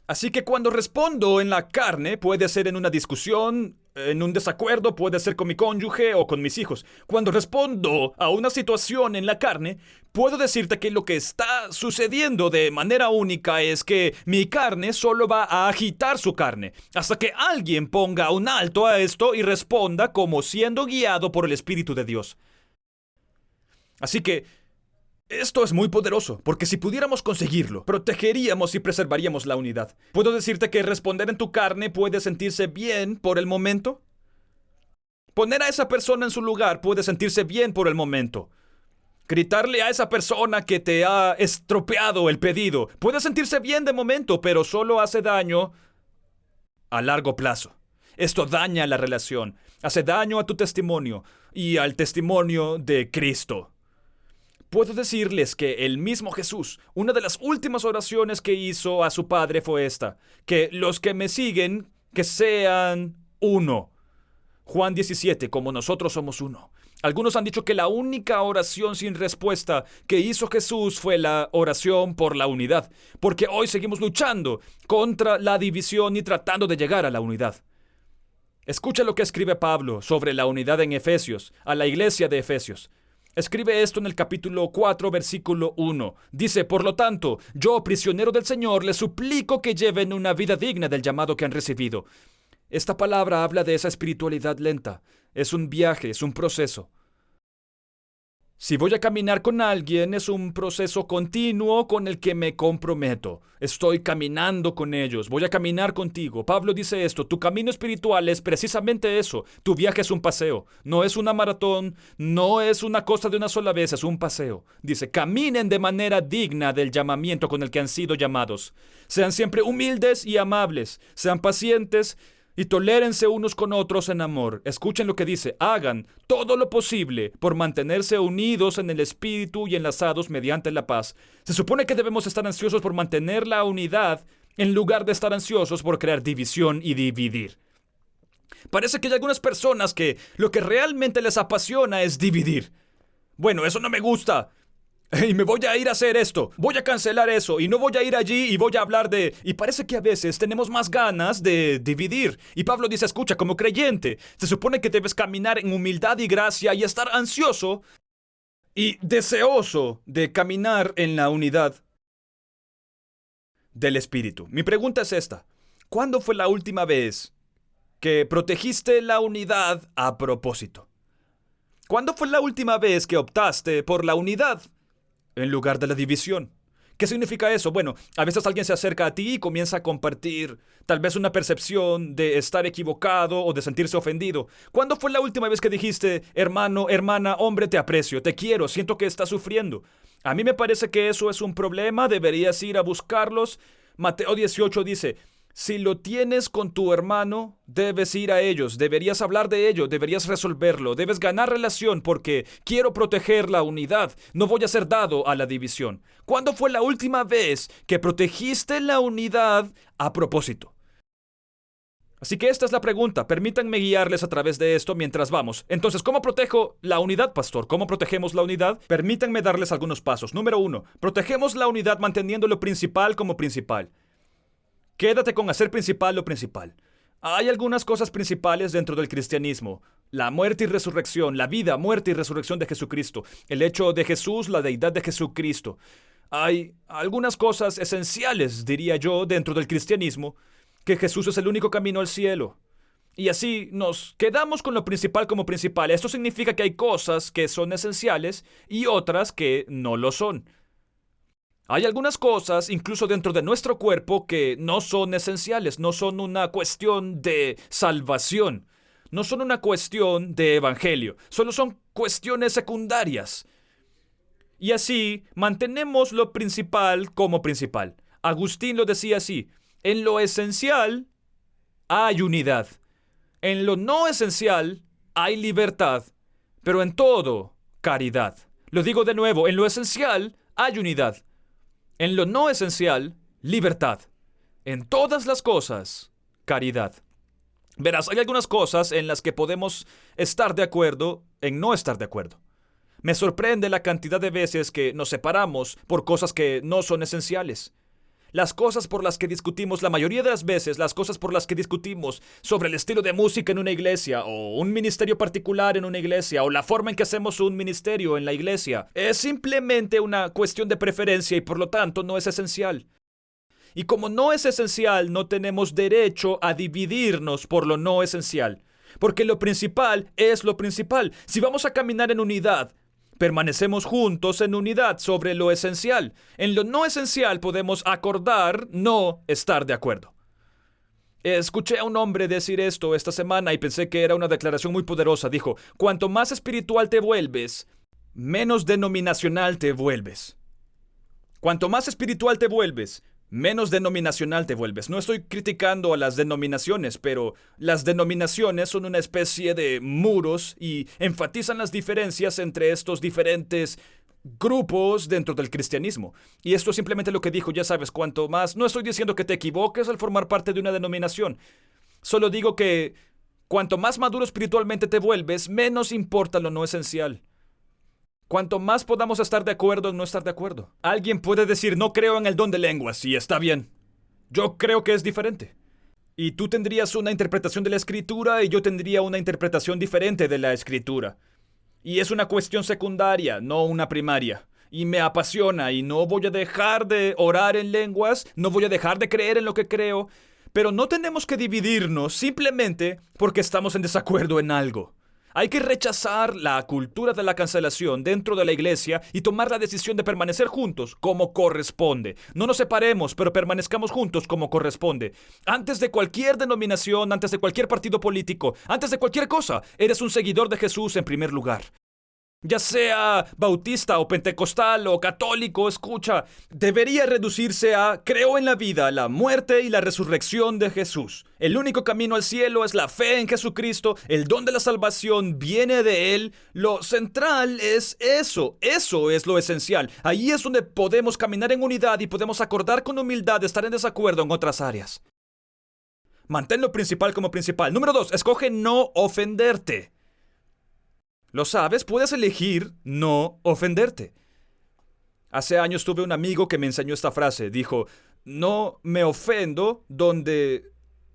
Así que cuando respondo en la carne, puede ser en una discusión, en un desacuerdo, puede ser con mi cónyuge o con mis hijos. Cuando respondo a una situación en la carne, puedo decirte que lo que está sucediendo de manera única es que mi carne solo va a agitar su carne, hasta que alguien ponga un alto a esto y responda como siendo guiado por el Espíritu de Dios. Así que esto es muy poderoso, porque si pudiéramos conseguirlo, protegeríamos y preservaríamos la unidad. ¿Puedo decirte que responder en tu carne puede sentirse bien por el momento? Poner a esa persona en su lugar puede sentirse bien por el momento. Gritarle a esa persona que te ha estropeado el pedido puede sentirse bien de momento, pero solo hace daño a largo plazo. Esto daña la relación, hace daño a tu testimonio y al testimonio de Cristo. Puedo decirles que el mismo Jesús, una de las últimas oraciones que hizo a su Padre fue esta, que los que me siguen, que sean uno. Juan 17, como nosotros somos uno. Algunos han dicho que la única oración sin respuesta que hizo Jesús fue la oración por la unidad, porque hoy seguimos luchando contra la división y tratando de llegar a la unidad. Escucha lo que escribe Pablo sobre la unidad en Efesios, a la iglesia de Efesios. Escribe esto en el capítulo 4, versículo 1. Dice, por lo tanto, yo, prisionero del Señor, les suplico que lleven una vida digna del llamado que han recibido. Esta palabra habla de esa espiritualidad lenta. Es un viaje, es un proceso. Si voy a caminar con alguien, es un proceso continuo con el que me comprometo. Estoy caminando con ellos, voy a caminar contigo. Pablo dice esto, tu camino espiritual es precisamente eso. Tu viaje es un paseo, no es una maratón, no es una cosa de una sola vez, es un paseo. Dice, caminen de manera digna del llamamiento con el que han sido llamados. Sean siempre humildes y amables, sean pacientes, y tolérense unos con otros en amor. Escuchen lo que dice: hagan todo lo posible por mantenerse unidos en el espíritu y enlazados mediante la paz. Se supone que debemos estar ansiosos por mantener la unidad en lugar de estar ansiosos por crear división y dividir. Parece que hay algunas personas que lo que realmente les apasiona es dividir. Bueno, eso no me gusta. Y me voy a ir a hacer esto, voy a cancelar eso y no voy a ir allí y voy a hablar de... Y parece que a veces tenemos más ganas de dividir. Y Pablo dice: escucha, como creyente, se supone que debes caminar en humildad y gracia y estar ansioso y deseoso de caminar en la unidad del Espíritu. Mi pregunta es esta: ¿cuándo fue la última vez que protegiste la unidad a propósito? ¿Cuándo fue la última vez que optaste por la unidad en lugar de la división? ¿Qué significa eso? Bueno, a veces alguien se acerca a ti y comienza a compartir tal vez una percepción de estar equivocado o de sentirse ofendido. ¿Cuándo fue la última vez que dijiste: hermano, hermana, hombre, te aprecio, te quiero, siento que estás sufriendo? A mí me parece que eso es un problema, deberías ir a buscarlos. Mateo 18 dice: si lo tienes con tu hermano, debes ir a ellos, deberías hablar de ello, deberías resolverlo, debes ganar relación porque quiero proteger la unidad, no voy a ser dado a la división. ¿Cuándo fue la última vez que protegiste la unidad a propósito? Así que esta es la pregunta. Permítanme guiarles a través de esto mientras vamos. Entonces, ¿cómo protejo la unidad, pastor? ¿Cómo protegemos la unidad? Permítanme darles algunos pasos. Número 1. Protegemos la unidad manteniendo lo principal como principal. Quédate con hacer principal lo principal. Hay algunas cosas principales dentro del cristianismo: la muerte y resurrección, la vida, muerte y resurrección de Jesucristo, el hecho de Jesús, la deidad de Jesucristo. Hay algunas cosas esenciales, diría yo, dentro del cristianismo: que Jesús es el único camino al cielo. Y así nos quedamos con lo principal como principal. Esto significa que hay cosas que son esenciales y otras que no lo son. Hay algunas cosas, incluso dentro de nuestro cuerpo, que no son esenciales, no son una cuestión de salvación, no son una cuestión de evangelio, solo son cuestiones secundarias. Y así mantenemos lo principal como principal. Agustín lo decía así: en lo esencial hay unidad, en lo no esencial hay libertad, pero en todo caridad. Lo digo de nuevo: en lo esencial hay unidad, en lo no esencial, libertad. En todas las cosas, caridad. Verás, hay algunas cosas en las que podemos estar de acuerdo en no estar de acuerdo. Me sorprende la cantidad de veces que nos separamos por cosas que no son esenciales. Las cosas por las que discutimos, la mayoría de las veces, las cosas por las que discutimos sobre el estilo de música en una iglesia, o un ministerio particular en una iglesia, o la forma en que hacemos un ministerio en la iglesia, es simplemente una cuestión de preferencia y por lo tanto no es esencial. Y como no es esencial, no tenemos derecho a dividirnos por lo no esencial, porque lo principal es lo principal. Si vamos a caminar en unidad, permanecemos juntos en unidad sobre lo esencial. En lo no esencial podemos acordar no estar de acuerdo. Escuché a un hombre decir esto esta semana y pensé que era una declaración muy poderosa. Dijo: cuanto más espiritual te vuelves, menos denominacional te vuelves. Cuanto más espiritual te vuelves, menos denominacional te vuelves. No estoy criticando a las denominaciones, pero las denominaciones son una especie de muros y enfatizan las diferencias entre estos diferentes grupos dentro del cristianismo. Y esto es simplemente lo que dijo. Ya sabes, cuanto más... No estoy diciendo que te equivoques al formar parte de una denominación. Solo digo que cuanto más maduro espiritualmente te vuelves, menos importa lo no esencial. Cuanto más podamos estar de acuerdo en no estar de acuerdo. Alguien puede decir: no creo en el don de lenguas, y está bien. Yo creo que es diferente. Y tú tendrías una interpretación de la escritura y yo tendría una interpretación diferente de la escritura. Y es una cuestión secundaria, no una primaria. Y me apasiona y no voy a dejar de orar en lenguas, no voy a dejar de creer en lo que creo, pero no tenemos que dividirnos simplemente porque estamos en desacuerdo en algo. Hay que rechazar la cultura de la cancelación dentro de la iglesia y tomar la decisión de permanecer juntos como corresponde. No nos separemos, pero permanezcamos juntos como corresponde. Antes de cualquier denominación, antes de cualquier partido político, antes de cualquier cosa, eres un seguidor de Jesús en primer lugar. ya sea bautista o pentecostal o católico, escucha, debería reducirse a: creo en la vida, la muerte y la resurrección de Jesús. El único camino al cielo es la fe en Jesucristo, el don de la salvación viene de Él. Lo central es eso es lo esencial. Ahí es donde podemos caminar en unidad y podemos acordar con humildad de estar en desacuerdo en otras áreas. Mantén lo principal como principal. Número 2, escoge no ofenderte. Lo sabes, puedes elegir no ofenderte. Hace años tuve un amigo que me enseñó esta frase. Dijo: no me ofendo donde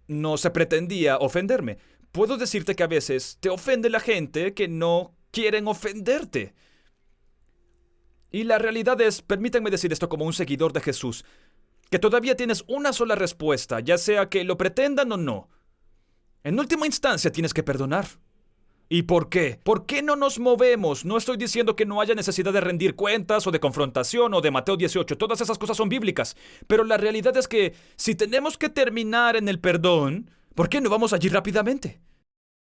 no se pretendía ofenderme. Puedo decirte que a veces te ofende la gente que no quieren ofenderte. Y la realidad es, permítanme decir esto como un seguidor de Jesús, que todavía tienes una sola respuesta, ya sea que lo pretendan o no. En última instancia tienes que perdonar. ¿Y por qué? ¿Por qué no nos movemos? No estoy diciendo que no haya necesidad de rendir cuentas o de confrontación o de Mateo 18. Todas esas cosas son bíblicas. Pero la realidad es que si tenemos que terminar en el perdón, ¿por qué no vamos allí rápidamente?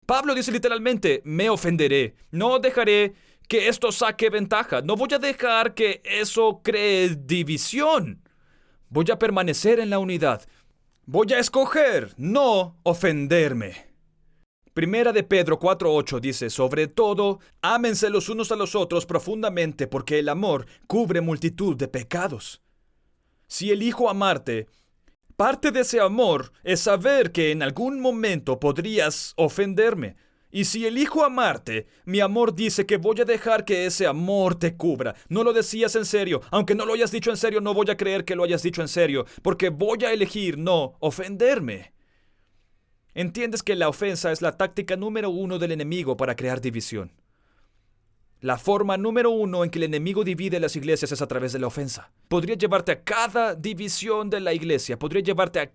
Pablo dice literalmente: me ofenderé. No dejaré que esto saque ventaja. No voy a dejar que eso cree división. Voy a permanecer en la unidad. Voy a escoger no ofenderme. Primera de Pedro 4:8 dice: sobre todo, ámense los unos a los otros profundamente, porque el amor cubre multitud de pecados. Si elijo amarte, parte de ese amor es saber que en algún momento podrías ofenderme. Y si elijo amarte, mi amor dice que voy a dejar que ese amor te cubra. No lo decías en serio. Aunque no lo hayas dicho en serio, no voy a creer que lo hayas dicho en serio, porque voy a elegir no ofenderme. Entiendes que la ofensa es la táctica número 1 del enemigo para crear división. La forma número 1 en que el enemigo divide las iglesias es a través de la ofensa. Podría llevarte a cada división de la iglesia, podría llevarte a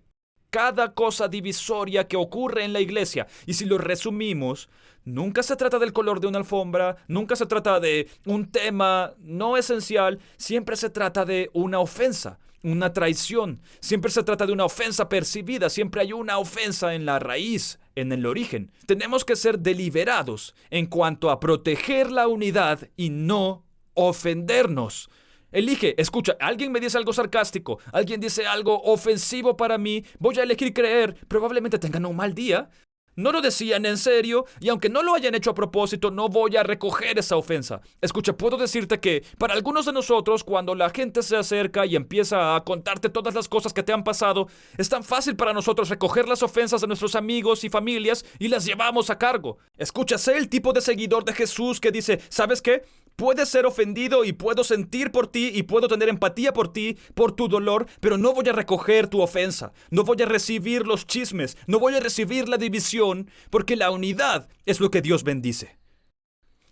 cada cosa divisoria que ocurre en la iglesia. Y si lo resumimos, nunca se trata del color de una alfombra, nunca se trata de un tema no esencial, siempre se trata de una ofensa. Una traición. Siempre se trata de una ofensa percibida. Siempre hay una ofensa en la raíz, en el origen. Tenemos que ser deliberados en cuanto a proteger la unidad y no ofendernos. Elige, escucha, alguien me dice algo sarcástico, alguien dice algo ofensivo para mí, voy a elegir creer, probablemente tengan un mal día. No lo decían en serio, y aunque no lo hayan hecho a propósito, no voy a recoger esa ofensa. Escucha, puedo decirte que para algunos de nosotros, cuando la gente se acerca y empieza a contarte todas las cosas que te han pasado, es tan fácil para nosotros recoger las ofensas de nuestros amigos y familias y las llevamos a cargo. Escucha, sé el tipo de seguidor de Jesús que dice: ¿sabes qué? Puedes ser ofendido y puedo sentir por ti y puedo tener empatía por ti, por tu dolor, pero no voy a recoger tu ofensa. No voy a recibir los chismes, no voy a recibir la división, porque la unidad es lo que Dios bendice.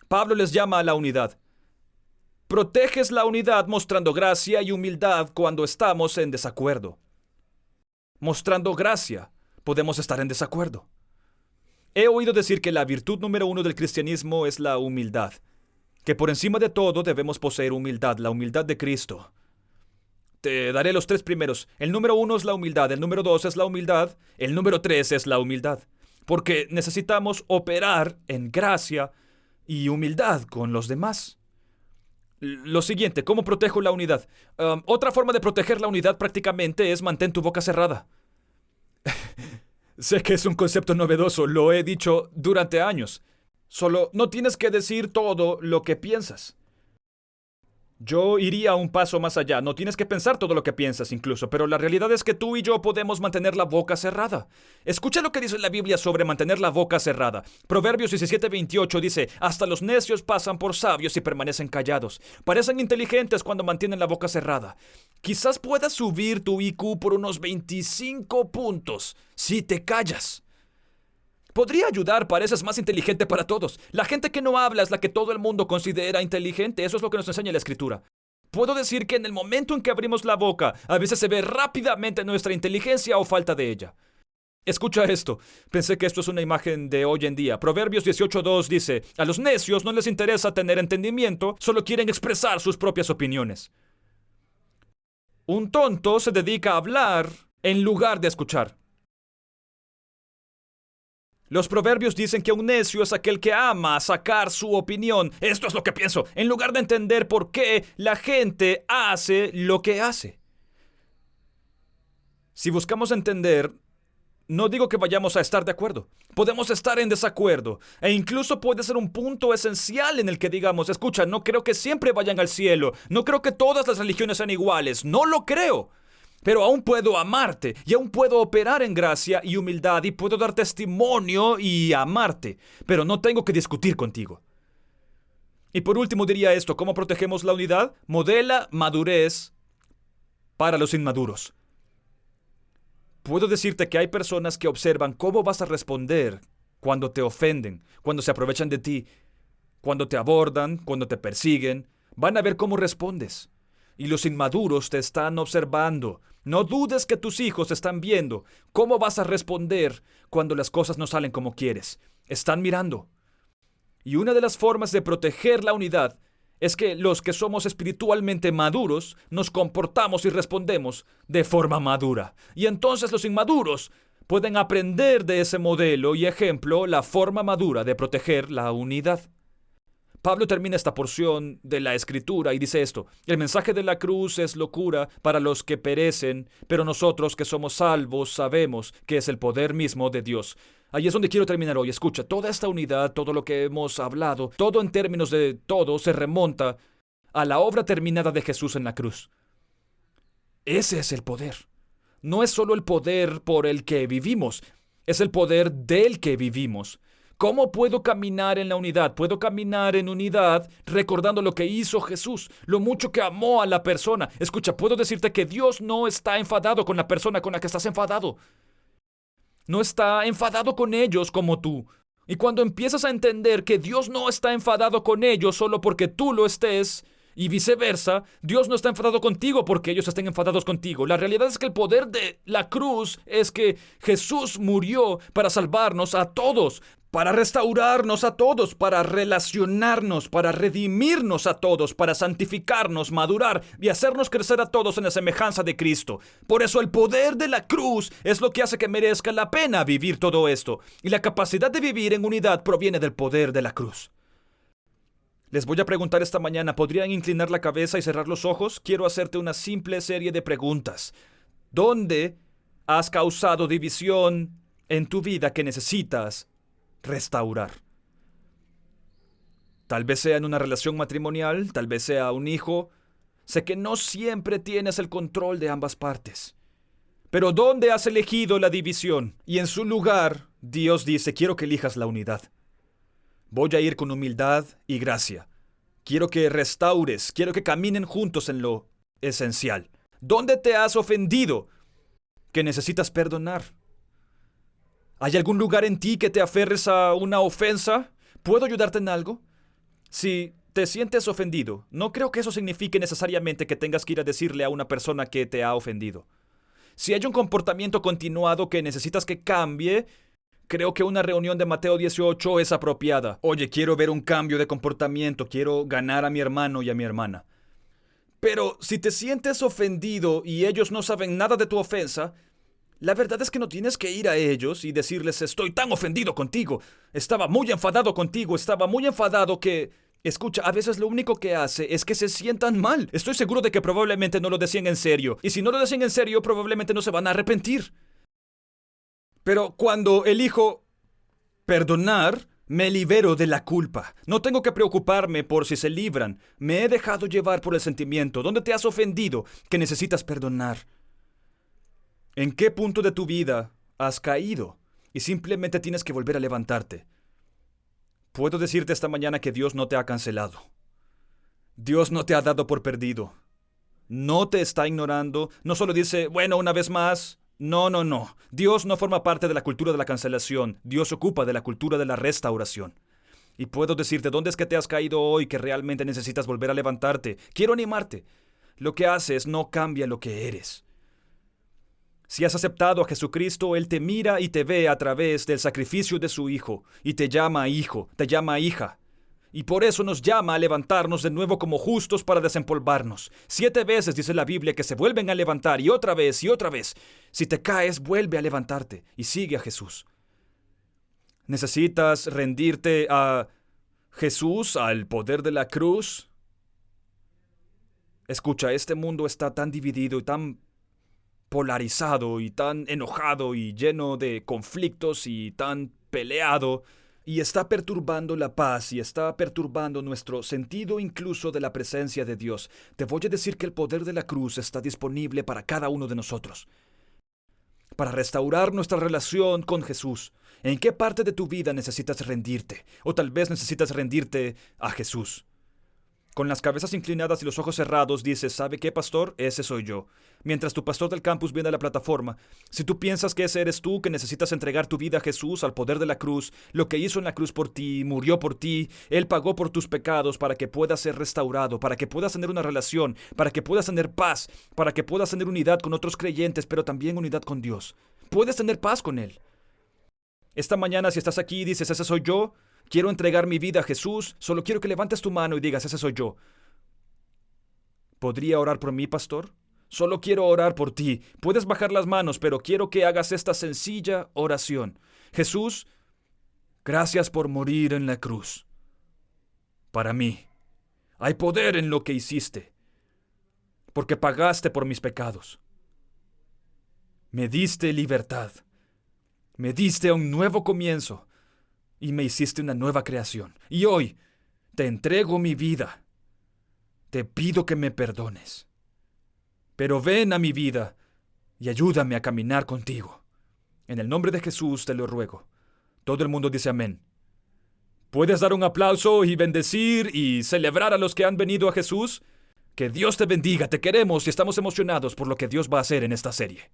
Pablo les llama a la unidad. Proteges la unidad mostrando gracia y humildad cuando estamos en desacuerdo. Mostrando gracia, podemos estar en desacuerdo. He oído decir que la virtud número 1 del cristianismo es la humildad. Que por encima de todo debemos poseer humildad, la humildad de Cristo. Te daré los 3 primeros. El número 1 es la humildad, el número 2 es la humildad, el número 3 es la humildad. Porque necesitamos operar en gracia y humildad con los demás. Lo siguiente, ¿cómo protejo la unidad? Otra forma de proteger la unidad prácticamente es: mantén tu boca cerrada. Sé que es un concepto novedoso, lo he dicho durante años. Solo no tienes que decir todo lo que piensas. Yo iría un paso más allá. No tienes que pensar todo lo que piensas incluso, pero la realidad es que tú y yo podemos mantener la boca cerrada. Escucha lo que dice la Biblia sobre mantener la boca cerrada. Proverbios 17:28 dice: hasta los necios pasan por sabios y permanecen callados. Parecen inteligentes cuando mantienen la boca cerrada. Quizás puedas subir tu IQ por unos 25 puntos si te callas. Podría ayudar, pareces más inteligente para todos. La gente que no habla es la que todo el mundo considera inteligente. Eso es lo que nos enseña la Escritura. Puedo decir que en el momento en que abrimos la boca, a veces se ve rápidamente nuestra inteligencia o falta de ella. Escucha esto. Pensé que esto es una imagen de hoy en día. Proverbios 18:2 dice: a los necios no les interesa tener entendimiento, solo quieren expresar sus propias opiniones. Un tonto se dedica a hablar en lugar de escuchar. Los proverbios dicen que un necio es aquel que ama sacar su opinión. Esto es lo que pienso, en lugar de entender por qué la gente hace lo que hace. Si buscamos entender, no digo que vayamos a estar de acuerdo. Podemos estar en desacuerdo. E incluso puede ser un punto esencial en el que digamos, escucha, no creo que siempre vayan al cielo. No creo que todas las religiones sean iguales. No lo creo. Pero aún puedo amarte y aún puedo operar en gracia y humildad y puedo dar testimonio y amarte. Pero no tengo que discutir contigo. Y por último diría esto, ¿cómo protegemos la unidad? Modela madurez para los inmaduros. Puedo decirte que hay personas que observan cómo vas a responder cuando te ofenden, cuando se aprovechan de ti, cuando te abordan, cuando te persiguen. Van a ver cómo respondes. Y los inmaduros te están observando. No dudes que tus hijos están viendo cómo vas a responder cuando las cosas no salen como quieres. Están mirando. Y una de las formas de proteger la unidad es que los que somos espiritualmente maduros nos comportamos y respondemos de forma madura. Y entonces los inmaduros pueden aprender de ese modelo y ejemplo la forma madura de proteger la unidad. Pablo termina esta porción de la Escritura y dice esto: el mensaje de la cruz es locura para los que perecen, pero nosotros que somos salvos sabemos que es el poder mismo de Dios. Ahí es donde quiero terminar hoy. Escucha, toda esta unidad, todo lo que hemos hablado, todo en términos de todo se remonta a la obra terminada de Jesús en la cruz. Ese es el poder. No es solo el poder por el que vivimos, es el poder del que vivimos. ¿Cómo puedo caminar en la unidad? Puedo caminar en unidad recordando lo que hizo Jesús, lo mucho que amó a la persona. Escucha, puedo decirte que Dios no está enfadado con la persona con la que estás enfadado. No está enfadado con ellos como tú. Y cuando empiezas a entender que Dios no está enfadado con ellos solo porque tú lo estés, y viceversa, Dios no está enfadado contigo porque ellos estén enfadados contigo. La realidad es que el poder de la cruz es que Jesús murió para salvarnos a todos, para restaurarnos a todos, para relacionarnos, para redimirnos a todos, para santificarnos, madurar y hacernos crecer a todos en la semejanza de Cristo. Por eso el poder de la cruz es lo que hace que merezca la pena vivir todo esto. Y la capacidad de vivir en unidad proviene del poder de la cruz. Les voy a preguntar esta mañana, ¿podrían inclinar la cabeza y cerrar los ojos? Quiero hacerte una simple serie de preguntas. ¿Dónde has causado división en tu vida que necesitas restaurar? Tal vez sea en una relación matrimonial, tal vez sea un hijo. Sé que no siempre tienes el control de ambas partes. Pero ¿dónde has elegido la división? Y en su lugar, Dios dice, quiero que elijas la unidad. Voy a ir con humildad y gracia. Quiero que restaures, quiero que caminen juntos en lo esencial. ¿Dónde te has ofendido que necesitas perdonar? ¿Hay algún lugar en ti que te aferres a una ofensa? ¿Puedo ayudarte en algo? Si te sientes ofendido, no creo que eso signifique necesariamente que tengas que ir a decirle a una persona que te ha ofendido. Si hay un comportamiento continuado que necesitas que cambie, creo que una reunión de Mateo 18 es apropiada. Oye, quiero ver un cambio de comportamiento, quiero ganar a mi hermano y a mi hermana. Pero si te sientes ofendido y ellos no saben nada de tu ofensa, la verdad es que no tienes que ir a ellos y decirles, estoy tan ofendido contigo, estaba muy enfadado contigo, estaba muy enfadado que... Escucha, a veces lo único que hace es que se sientan mal. Estoy seguro de que probablemente no lo decían en serio. Y si no lo decían en serio, probablemente no se van a arrepentir. Pero cuando elijo perdonar, me libero de la culpa. No tengo que preocuparme por si se libran. Me he dejado llevar por el sentimiento. ¿Dónde te has ofendido que necesitas perdonar? ¿En qué punto de tu vida has caído? Y simplemente tienes que volver a levantarte. Puedo decirte esta mañana que Dios no te ha cancelado. Dios no te ha dado por perdido. No te está ignorando. No solo dice, bueno, una vez más. No. Dios no forma parte de la cultura de la cancelación. Dios se ocupa de la cultura de la restauración. Y puedo decirte dónde es que te has caído hoy que realmente necesitas volver a levantarte. Quiero animarte. Lo que haces no cambia lo que eres. Si has aceptado a Jesucristo, Él te mira y te ve a través del sacrificio de su Hijo, y te llama hijo, te llama hija. Y por eso nos llama a levantarnos de nuevo como justos para desempolvarnos. 7 veces dice la Biblia que se vuelven a levantar, y otra vez y otra vez. Si te caes, vuelve a levantarte y sigue a Jesús. ¿Necesitas rendirte a Jesús, al poder de la cruz? Escucha, este mundo está tan dividido y tan polarizado y tan enojado y lleno de conflictos y tan peleado, y está perturbando la paz y está perturbando nuestro sentido incluso de la presencia de Dios. Te voy a decir que el poder de la cruz está disponible para cada uno de nosotros, para restaurar nuestra relación con Jesús. ¿En qué parte de tu vida necesitas rendirte? O tal vez necesitas rendirte a Jesús. Con las cabezas inclinadas y los ojos cerrados dices, ¿sabe qué, pastor? Ese soy yo. Mientras tu pastor del campus viene a la plataforma, si tú piensas que ese eres tú, que necesitas entregar tu vida a Jesús, al poder de la cruz, lo que hizo en la cruz por ti, murió por ti, Él pagó por tus pecados para que puedas ser restaurado, para que puedas tener una relación, para que puedas tener paz, para que puedas tener unidad con otros creyentes, pero también unidad con Dios. Puedes tener paz con Él. Esta mañana, si estás aquí y dices, ese soy yo, quiero entregar mi vida a Jesús, solo quiero que levantes tu mano y digas, ese soy yo. ¿Podría orar por mí, pastor? Solo quiero orar por ti. Puedes bajar las manos, pero quiero que hagas esta sencilla oración. Jesús, gracias por morir en la cruz. Para mí, hay poder en lo que hiciste, porque pagaste por mis pecados. Me diste libertad. Me diste un nuevo comienzo y me hiciste una nueva creación. Y hoy te entrego mi vida. Te pido que me perdones. Pero ven a mi vida y ayúdame a caminar contigo. En el nombre de Jesús te lo ruego. Todo el mundo dice amén. ¿Puedes dar un aplauso y bendecir y celebrar a los que han venido a Jesús? Que Dios te bendiga, te queremos y estamos emocionados por lo que Dios va a hacer en esta serie.